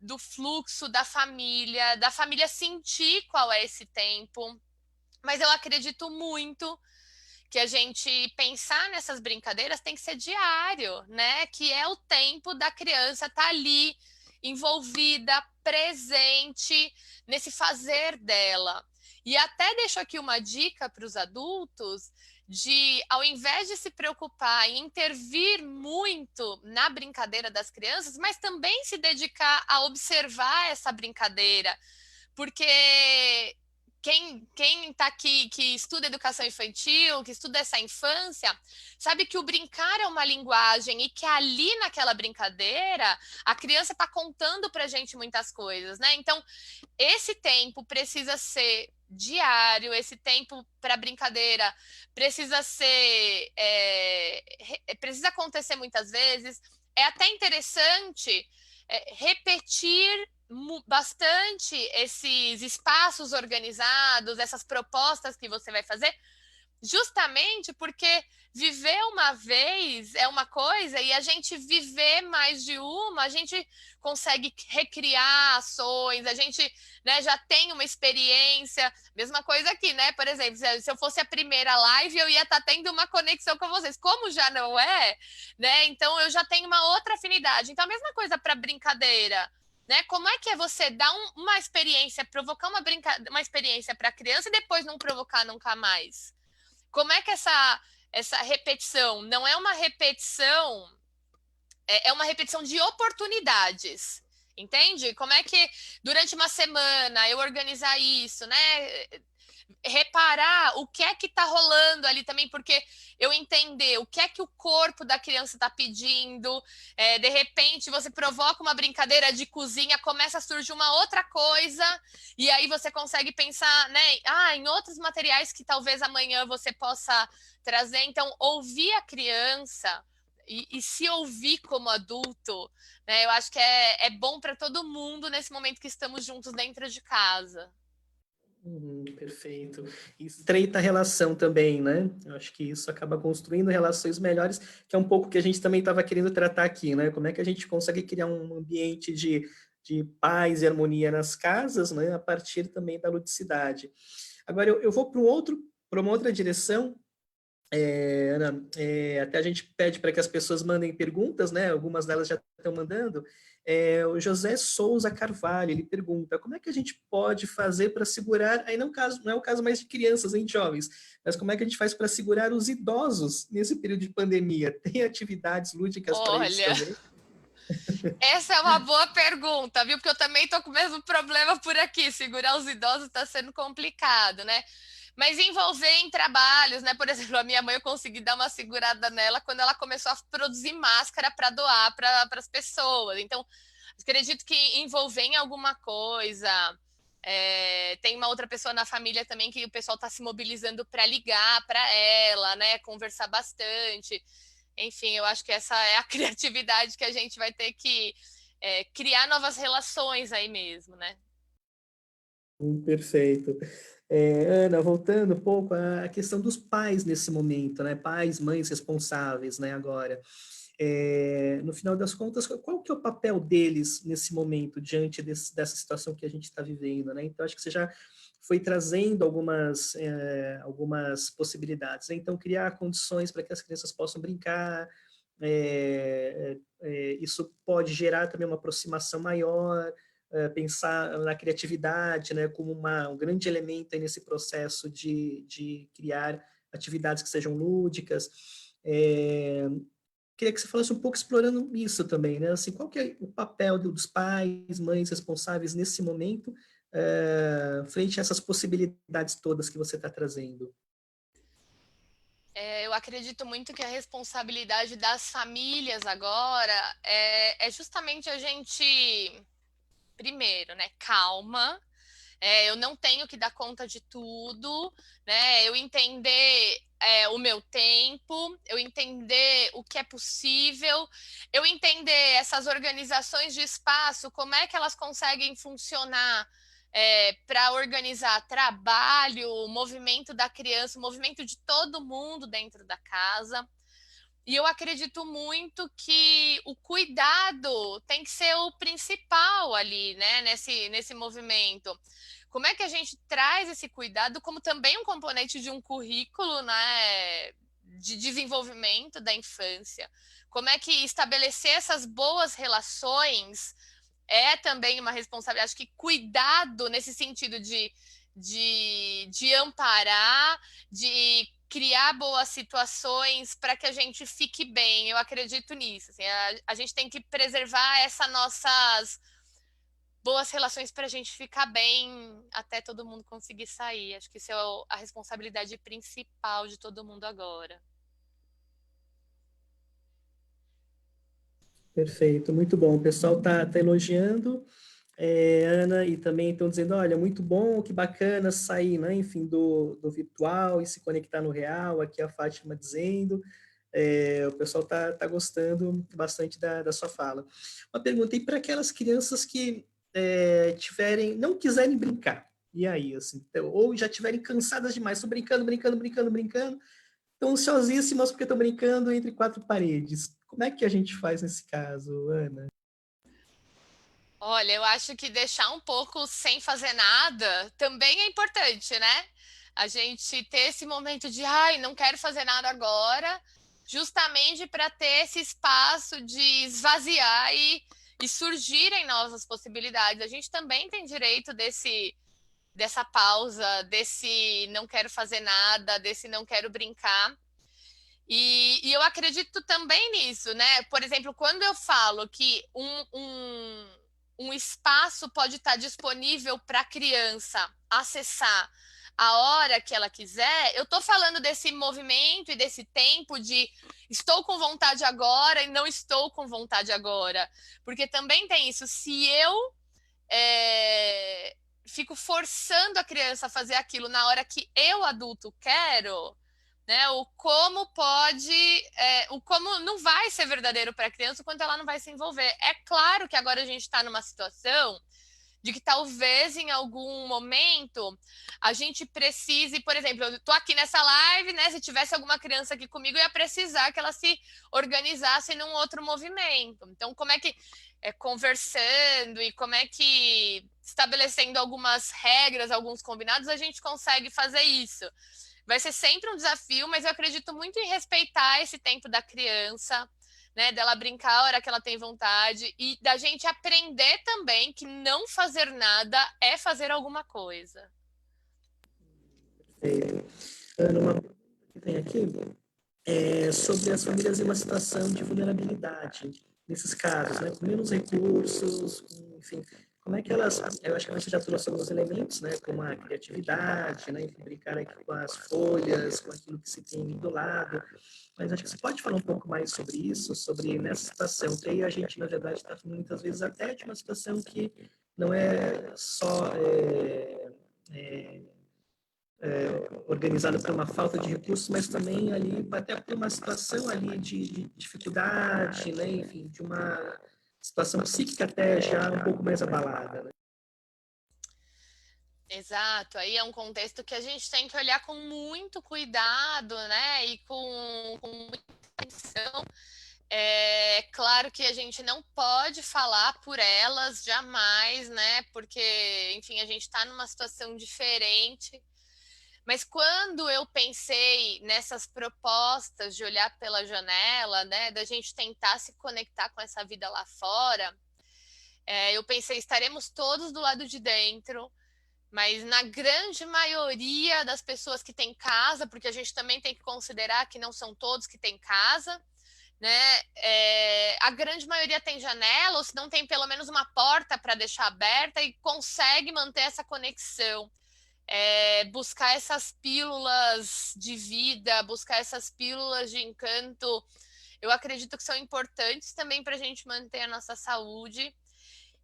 do fluxo da família sentir qual é esse tempo. Mas eu acredito muito que a gente pensar nessas brincadeiras tem que ser diário, né? Que é o tempo da criança estar ali envolvida, presente nesse fazer dela. E até deixo aqui uma dica para os adultos de, ao invés de se preocupar em intervir muito na brincadeira das crianças, mas também se dedicar a observar essa brincadeira, porque quem está aqui, que estuda educação infantil, que estuda essa infância, sabe que o brincar é uma linguagem e que ali naquela brincadeira a criança está contando para a gente muitas coisas, né? Então, esse tempo precisa ser diário, esse tempo para brincadeira precisa ser. Precisa acontecer muitas vezes. É até interessante repetir bastante esses espaços organizados, essas propostas que você vai fazer, justamente porque viver uma vez é uma coisa e a gente viver mais de uma, a gente consegue recriar ações, a gente, né, já tem uma experiência. Mesma coisa aqui, né? Por exemplo, se eu fosse a primeira live, eu ia estar tendo uma conexão com vocês. Como já não é, né? Então eu já tenho uma outra afinidade. Então a mesma coisa para brincadeira. né? Como é que é você dar uma experiência, provocar uma experiência para a criança e depois não provocar nunca mais? Como é que essa repetição não é uma repetição, é uma repetição de oportunidades. Entende? Como é que durante uma semana eu organizar isso, né? Reparar o que é que está rolando ali também, porque eu entender o que é que o corpo da criança está pedindo, de repente você provoca uma brincadeira de cozinha, começa a surgir uma outra coisa, e aí você consegue pensar, né, em outros materiais que talvez amanhã você possa trazer. Então, ouvir a criança e se ouvir como adulto, né, eu acho que é bom para todo mundo nesse momento que estamos juntos dentro de casa. Perfeito. E estreita a relação também, né? Eu acho que isso acaba construindo relações melhores, que é um pouco que a gente também estava querendo tratar aqui, né? Como é que a gente consegue criar um ambiente de paz e harmonia nas casas, né? A partir também da ludicidade. Agora, eu vou para uma outra direção. Ana, até a gente pede para que as pessoas mandem perguntas, né? Algumas delas já estão mandando. O José Souza Carvalho, ele pergunta, como é que a gente pode fazer para segurar, aí não é o caso mais de crianças, nem de jovens, mas como é que a gente faz para segurar os idosos nesse período de pandemia? Tem atividades lúdicas para eles Olha, também? essa é uma boa pergunta, viu? Porque eu também tô com o mesmo problema por aqui. Segurar os idosos está sendo complicado, né? Mas envolver em trabalhos, né? Por exemplo, a minha mãe, eu consegui dar uma segurada nela quando ela começou a produzir máscara para doar para as pessoas. Então, acredito que envolver em alguma coisa. Tem uma outra pessoa na família também que o pessoal está se mobilizando para ligar para ela, né? Conversar bastante. Enfim, eu acho que essa é a criatividade que a gente vai ter que criar novas relações aí mesmo, né? Perfeito. Ana, voltando um pouco à questão dos pais nesse momento, né? Pais, mães responsáveis, né? Agora, no final das contas, qual que é o papel deles nesse momento, diante dessa situação que a gente está vivendo, né? Então, acho que você já foi trazendo algumas possibilidades, né? Então, criar condições para que as crianças possam brincar, isso pode gerar também uma aproximação maior, pensar na criatividade, né, como um grande elemento aí nesse processo de criar atividades que sejam lúdicas. Queria que você falasse um pouco explorando isso também, né? Assim, qual que é o papel dos pais, mães responsáveis nesse momento, frente a essas possibilidades todas que você está trazendo? Eu acredito muito que a responsabilidade das famílias agora é justamente a gente, primeiro, né, calma. Eu não tenho que dar conta de tudo, né? Eu entender o meu tempo, eu entender o que é possível, eu entender essas organizações de espaço, como é que elas conseguem funcionar para organizar trabalho, o movimento da criança, o movimento de todo mundo dentro da casa. E eu acredito muito que o cuidado tem que ser o principal ali, né, nesse movimento. Como é que a gente traz esse cuidado como também um componente de um currículo, né, de desenvolvimento da infância? Como é que estabelecer essas boas relações é também uma responsabilidade? Acho que cuidado nesse sentido de amparar, de criar boas situações para que a gente fique bem. Eu acredito nisso. Assim, a gente tem que preservar essas nossas boas relações para a gente ficar bem até todo mundo conseguir sair. Acho que isso é a responsabilidade principal de todo mundo agora. Perfeito, muito bom. O pessoal tá elogiando, Ana, e também estão dizendo, olha, muito bom, que bacana sair, né, enfim, do virtual e se conectar no real, aqui a Fátima dizendo, o pessoal tá gostando bastante da sua fala. Uma pergunta, e para aquelas crianças que não quiserem brincar, e aí, assim, então, ou já estiverem cansadas demais, estão brincando, brincando, brincando, brincando, estão ansiosíssimas porque estão brincando entre quatro paredes. Como é que a gente faz nesse caso, Ana? Olha, eu acho que deixar um pouco sem fazer nada também é importante, né? A gente ter esse momento de, ai, não quero fazer nada agora, justamente para ter esse espaço de esvaziar e surgirem novas possibilidades. A gente também tem direito dessa pausa, desse não quero fazer nada, desse não quero brincar. E eu acredito também nisso, né? Por exemplo, quando eu falo que um espaço pode estar disponível para a criança acessar a hora que ela quiser, eu estou falando desse movimento e desse tempo de estou com vontade agora e não estou com vontade agora. Porque também tem isso, se eu fico forçando a criança a fazer aquilo na hora que eu, adulto, quero, né? O como pode, o como não vai ser verdadeiro para a criança quando ela não vai se envolver. É claro que agora a gente está numa situação de que talvez em algum momento a gente precise, por exemplo, eu estou aqui nessa live, né? Se tivesse alguma criança aqui comigo, eu ia precisar que ela se organizasse num outro movimento. Então, como é que conversando e como é que estabelecendo algumas regras, alguns combinados, a gente consegue fazer isso? Vai ser sempre um desafio, mas eu acredito muito em respeitar esse tempo da criança, né, dela brincar a hora que ela tem vontade e da gente aprender também que não fazer nada é fazer alguma coisa. Ana, uma pergunta que tem aqui é sobre as famílias em uma situação de vulnerabilidade, nesses casos, né, com menos recursos, enfim, como é que elas, eu acho que você já trouxe alguns elementos, né, como a criatividade, né, enfim, brincar aqui com as folhas, com aquilo que se tem do lado, mas acho que você pode falar um pouco mais sobre isso, sobre nessa situação, que aí a gente, na verdade, está falando muitas vezes até de uma situação que não é só organizada por uma falta de recursos, mas também ali até por uma situação ali de dificuldade, né? Enfim, de uma situação psíquica até já um pouco mais abalada. Né? Exato, aí é um contexto que a gente tem que olhar com muito cuidado, né? E com muita atenção. É claro que a gente não pode falar por elas jamais, né? Porque, enfim, a gente está numa situação diferente. Mas quando eu pensei nessas propostas de olhar pela janela, né, da gente tentar se conectar com essa vida lá fora, eu pensei, estaremos todos do lado de dentro, mas na grande maioria das pessoas que têm casa, porque a gente também tem que considerar que não são todos que têm casa, né? A grande maioria tem janela, ou se não tem pelo menos uma porta para deixar aberta e consegue manter essa conexão. Buscar essas pílulas de vida, buscar essas pílulas de encanto, eu acredito que são importantes também para a gente manter a nossa saúde.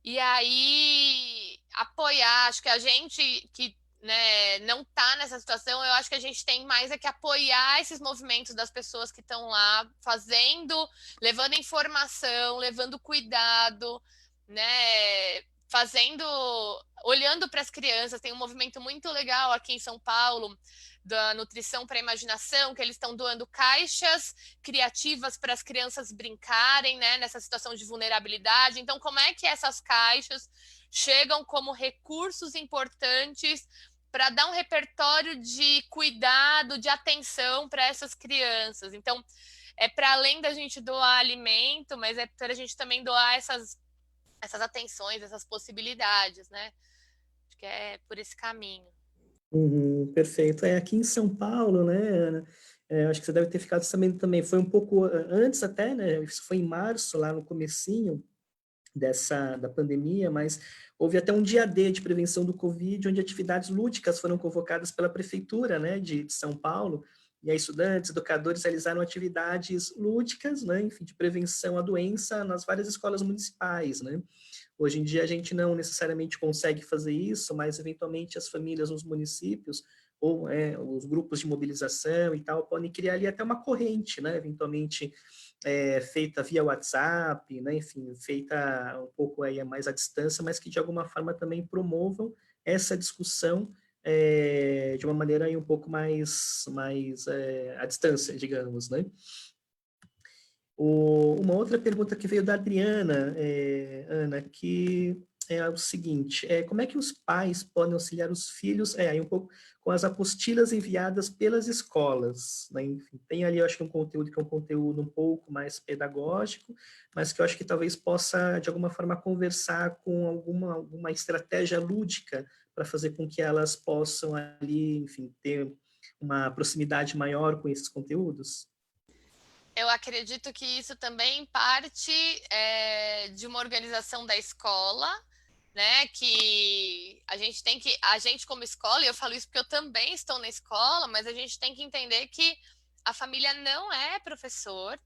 E aí, apoiar, acho que a gente que, né, não está nessa situação, eu acho que a gente tem mais é que apoiar esses movimentos das pessoas que estão lá fazendo, levando informação, levando cuidado, né, fazendo, olhando para as crianças. Tem um movimento muito legal aqui em São Paulo da nutrição para a imaginação, que eles estão doando caixas criativas para as crianças brincarem, né, nessa situação de vulnerabilidade. Então, como é que essas caixas chegam como recursos importantes para dar um repertório de cuidado, de atenção para essas crianças? Então, é para além da gente doar alimento, mas é para a gente também doar essas atenções, essas possibilidades, né? Acho que é por esse caminho. Perfeito. Aqui em São Paulo, né, Ana? Acho que você deve ter ficado sabendo também, foi um pouco antes até, né? Isso foi em março, lá no comecinho da pandemia, mas houve até um dia D de prevenção do Covid, onde atividades lúdicas foram convocadas pela prefeitura, né, de São Paulo, e aí estudantes, educadores realizaram atividades lúdicas, né, enfim, de prevenção à doença nas várias escolas municipais, né. Hoje em dia a gente não necessariamente consegue fazer isso, mas eventualmente as famílias nos municípios ou os grupos de mobilização e tal podem criar ali até uma corrente, né, eventualmente feita via WhatsApp, né, enfim, feita um pouco aí mais à distância, mas que de alguma forma também promovam essa discussão de uma maneira aí um pouco mais à distância, digamos, né. Uma outra pergunta que veio da Adriana, Ana, que é o seguinte, como é que os pais podem auxiliar os filhos, aí um pouco com as apostilas enviadas pelas escolas, né? Enfim, tem ali, eu acho que um conteúdo que é um conteúdo um pouco mais pedagógico, mas que eu acho que talvez possa, de alguma forma, conversar com alguma estratégia lúdica para fazer com que elas possam ali, enfim, ter uma proximidade maior com esses conteúdos. Eu acredito que isso também parte de uma organização da escola, né? Que a gente como escola, e eu falo isso porque eu também estou na escola, mas a gente tem que entender que a família não é professor.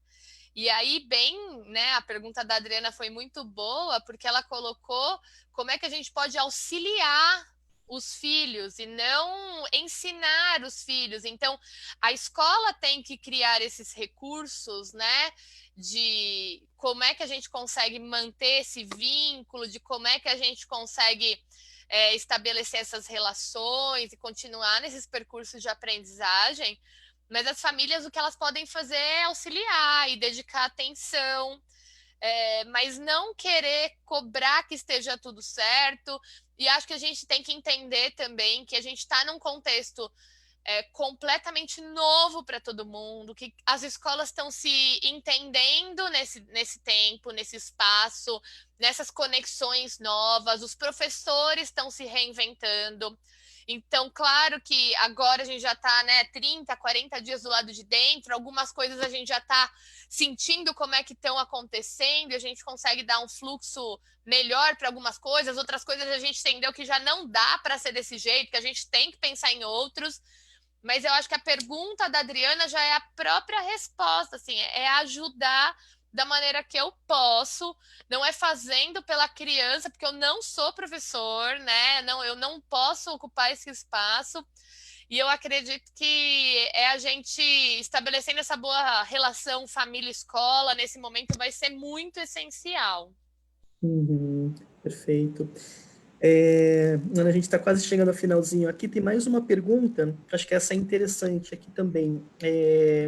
E aí, bem, né? A pergunta da Adriana foi muito boa, porque ela colocou como é que a gente pode auxiliar os filhos e não ensinar os filhos. Então, a escola tem que criar esses recursos, né? De como é que a gente consegue manter esse vínculo, de como é que a gente consegue estabelecer essas relações e continuar nesses percursos de aprendizagem. Mas as famílias, o que elas podem fazer é auxiliar e dedicar atenção, mas não querer cobrar que esteja tudo certo. E acho que a gente tem que entender também que a gente está num contexto completamente novo para todo mundo, que as escolas estão se entendendo nesse tempo, nesse espaço, nessas conexões novas, os professores estão se reinventando. Então, claro que agora a gente já está, né, 30, 40 dias do lado de dentro, algumas coisas a gente já está sentindo como é que estão acontecendo, e a gente consegue dar um fluxo melhor para algumas coisas, outras coisas a gente entendeu que já não dá para ser desse jeito, que a gente tem que pensar em outros. Mas eu acho que a pergunta da Adriana já é a própria resposta, assim, é ajudar da maneira que eu posso, não é fazendo pela criança, porque eu não sou professor, né? Não, eu não posso ocupar esse espaço. E eu acredito que a gente estabelecendo essa boa relação família-escola nesse momento vai ser muito essencial. Uhum, perfeito. Ana, a gente está quase chegando ao finalzinho aqui. Tem mais uma pergunta, acho que essa é interessante aqui também.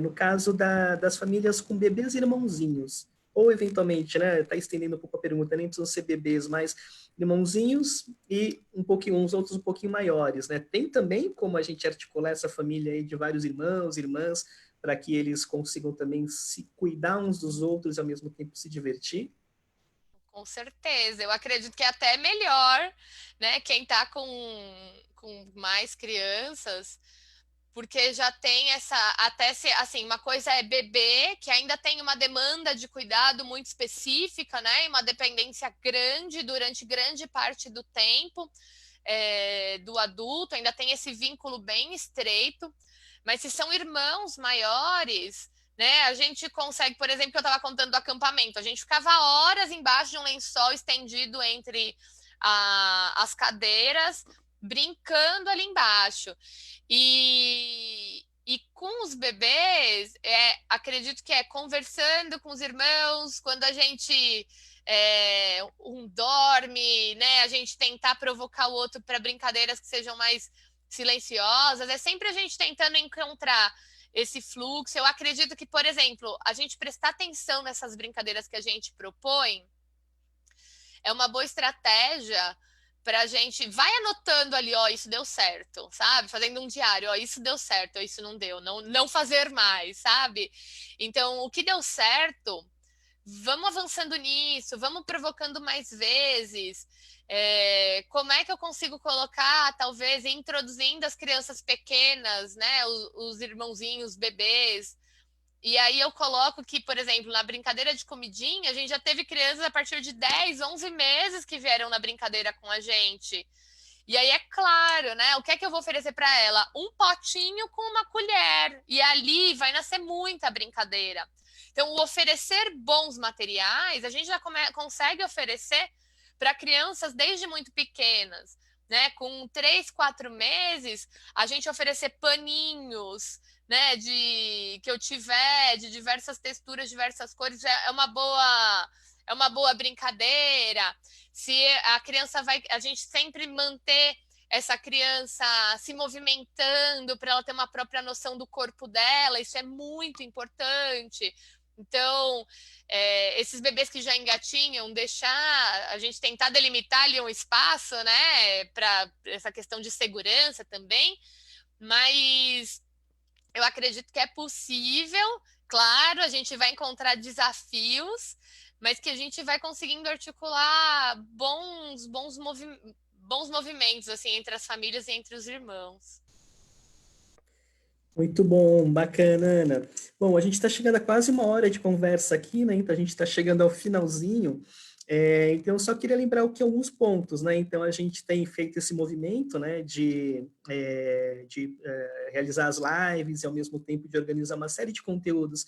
No caso das famílias com bebês e irmãozinhos, ou eventualmente, né, está estendendo um pouco a pergunta, nem precisam ser bebês, mas irmãozinhos e um pouquinho, uns outros um pouquinho maiores, né? Tem também como a gente articular essa família aí de vários irmãos, irmãs, para que eles consigam também se cuidar uns dos outros e ao mesmo tempo se divertir? Com certeza, eu acredito que é até melhor, né? Quem está com mais crianças, porque já tem essa, até se, assim, uma coisa é bebê, que ainda tem uma demanda de cuidado muito específica, né? E uma dependência grande durante grande parte do tempo do adulto, ainda tem esse vínculo bem estreito. Mas se são irmãos maiores, né? A gente consegue, por exemplo, que eu estava contando do acampamento, a gente ficava horas embaixo de um lençol estendido entre as cadeiras, brincando ali embaixo. E com os bebês, acredito que é conversando com os irmãos, quando a gente um dorme, né? A gente tentar provocar o outro para brincadeiras que sejam mais silenciosas. É sempre a gente tentando encontrar esse fluxo. Eu acredito que, por exemplo, a gente prestar atenção nessas brincadeiras que a gente propõe é uma boa estratégia para a gente vai anotando ali, ó, isso deu certo, sabe? Fazendo um diário, ó, isso deu certo, ó, isso não deu, não fazer mais, sabe? Então, o que deu certo, vamos avançando nisso, vamos provocando mais vezes. Como é que eu consigo colocar, talvez, introduzindo as crianças pequenas, né? Os irmãozinhos, bebês, e aí eu coloco que, por exemplo, na brincadeira de comidinha, a gente já teve crianças a partir de 10, 11 meses que vieram na brincadeira com a gente. E aí é claro, né? O que é que eu vou oferecer para ela? Um potinho com uma colher. E ali vai nascer muita brincadeira. Então, o oferecer bons materiais, a gente já consegue oferecer para crianças desde muito pequenas. Né? Com 3, 4 meses, a gente oferecer paninhos, né, que eu tiver de diversas texturas, diversas cores, é uma boa brincadeira. Se a criança vai, a gente sempre manter essa criança se movimentando para ela ter uma própria noção do corpo dela, isso é muito importante. Então, esses bebês que já engatinham, deixar a gente tentar delimitar ali um espaço, né, para essa questão de segurança também, mas eu acredito que é possível. Claro, a gente vai encontrar desafios, mas que a gente vai conseguindo articular bons movimentos assim entre as famílias e entre os irmãos. Muito bom, bacana, Ana. Bom, a gente está chegando a quase uma hora de conversa aqui, né? Então a gente está chegando ao finalzinho. Então, eu só queria lembrar aqui alguns pontos, né? Então, a gente tem feito esse movimento, né, de realizar as lives e, ao mesmo tempo, de organizar uma série de conteúdos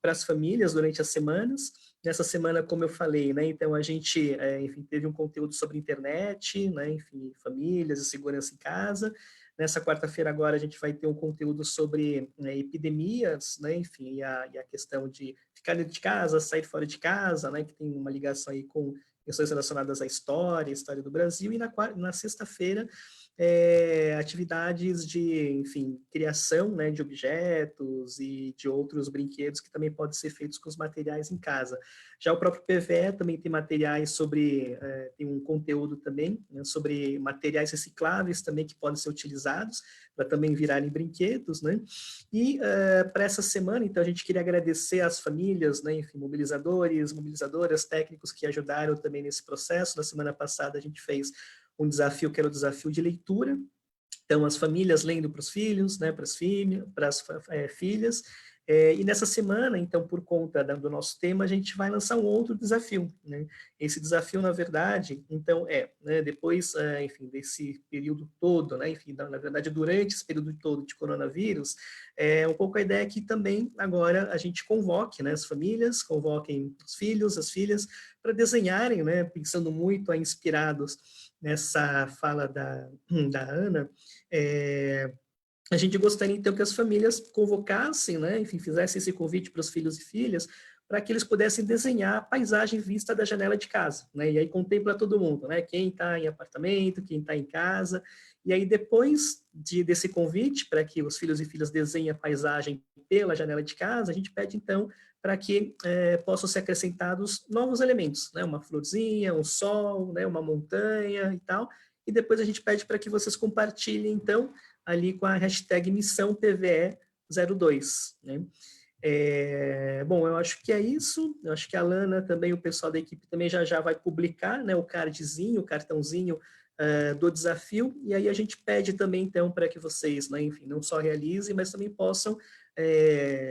para as famílias durante as semanas. Nessa semana, como eu falei, né? Então, a gente, enfim, teve um conteúdo sobre internet, né? Enfim, famílias e segurança em casa. Nessa quarta-feira agora a gente vai ter um conteúdo sobre, né, epidemias, né, enfim, e a questão de ficar dentro de casa, sair fora de casa, né, que tem uma ligação aí com questões relacionadas à história do Brasil, e na sexta-feira atividades de, enfim, criação, né, de objetos e de outros brinquedos que também podem ser feitos com os materiais em casa. Já o próprio PVE também tem materiais sobre, tem um conteúdo também, né, sobre materiais recicláveis também que podem ser utilizados para também virarem brinquedos, né? E para essa semana, então, a gente queria agradecer às famílias, né, enfim, mobilizadores, mobilizadoras, técnicos que ajudaram também nesse processo. Na semana passada a gente fez um desafio que era o desafio de leitura. Então, as famílias lendo para os filhos, né, para as filhas. E nessa semana, então, por conta do nosso tema, a gente vai lançar um outro desafio, né? Esse desafio, na verdade, então, né, depois, enfim, desse período todo, né, enfim, na verdade, durante esse período todo de coronavírus, um pouco a ideia é que também agora a gente convoque, né, as famílias, convoquem os filhos, as filhas, para desenharem, né, pensando muito, inspirados nessa fala da Ana, a gente gostaria, então, que as famílias convocassem, né, enfim, fizessem esse convite para os filhos e filhas, para que eles pudessem desenhar a paisagem vista da janela de casa, né, e aí contempla todo mundo, né, quem está em apartamento, quem está em casa, e aí depois desse convite, para que os filhos e filhas desenhem a paisagem pela janela de casa, a gente pede, então, para que possam ser acrescentados novos elementos, né, uma florzinha, um sol, né, uma montanha e tal, e depois a gente pede para que vocês compartilhem, então, ali com a hashtag Missão PVE02, né? Bom, eu acho que é isso. Eu acho que a Lana também, o pessoal da equipe também já vai publicar, né, o cardzinho, o cartãozinho do desafio, e aí a gente pede também, então, para que vocês, né, enfim, não só realizem, mas também possam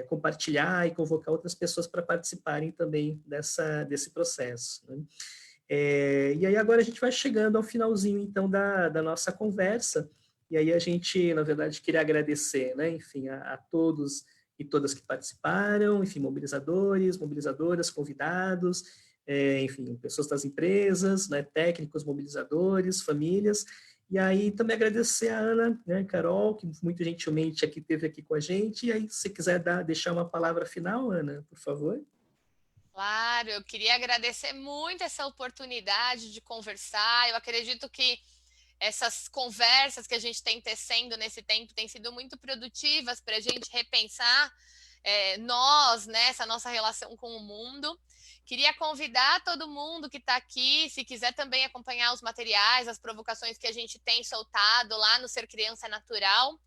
compartilhar e convocar outras pessoas para participarem também desse processo, né? E aí agora a gente vai chegando ao finalzinho, então, da nossa conversa, e aí a gente, na verdade, queria agradecer, né, enfim, a todos e todas que participaram, enfim, mobilizadores, mobilizadoras, convidados, enfim, pessoas das empresas, né, técnicos, mobilizadores, famílias, e aí também agradecer a Ana, né, Carol, que muito gentilmente esteve aqui com a gente, e aí se quiser deixar uma palavra final, Ana, por favor. Claro, eu queria agradecer muito essa oportunidade de conversar. Eu acredito que essas conversas que a gente tem tecendo nesse tempo têm sido muito produtivas para a gente repensar nós, né, essa nossa relação com o mundo. Queria convidar todo mundo que está aqui, se quiser também acompanhar os materiais, as provocações que a gente tem soltado lá no Ser Criança Natural.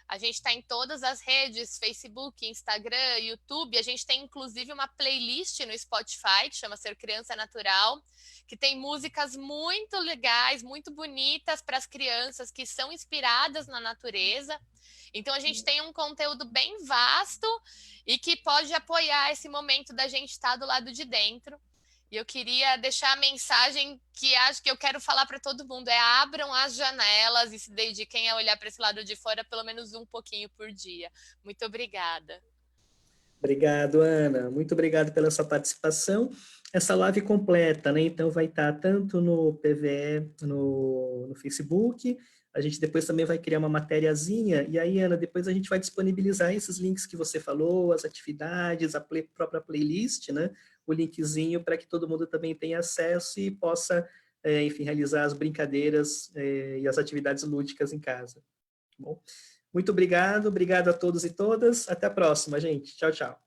A gente está em todas as redes, Facebook, Instagram, YouTube. A gente tem inclusive uma playlist no Spotify que chama Ser Criança Natural, que tem músicas muito legais, muito bonitas para as crianças que são inspiradas na natureza. Então a gente tem um conteúdo bem vasto e que pode apoiar esse momento da gente estar do lado de dentro. E eu queria deixar a mensagem que acho que eu quero falar para todo mundo: abram as janelas e se dediquem a olhar para esse lado de fora pelo menos um pouquinho por dia. Muito obrigada. Obrigado, Ana. Muito obrigado pela sua participação. Essa live completa, né? Então, vai estar tanto no PVE, no Facebook. A gente depois também vai criar uma matériazinha. E aí, Ana, depois a gente vai disponibilizar esses links que você falou, as atividades, própria playlist, né? O linkzinho para que todo mundo também tenha acesso e possa, enfim, realizar as brincadeiras, e as atividades lúdicas em casa. Tá bom? Muito obrigado a todos e todas. Até a próxima, gente. Tchau, tchau.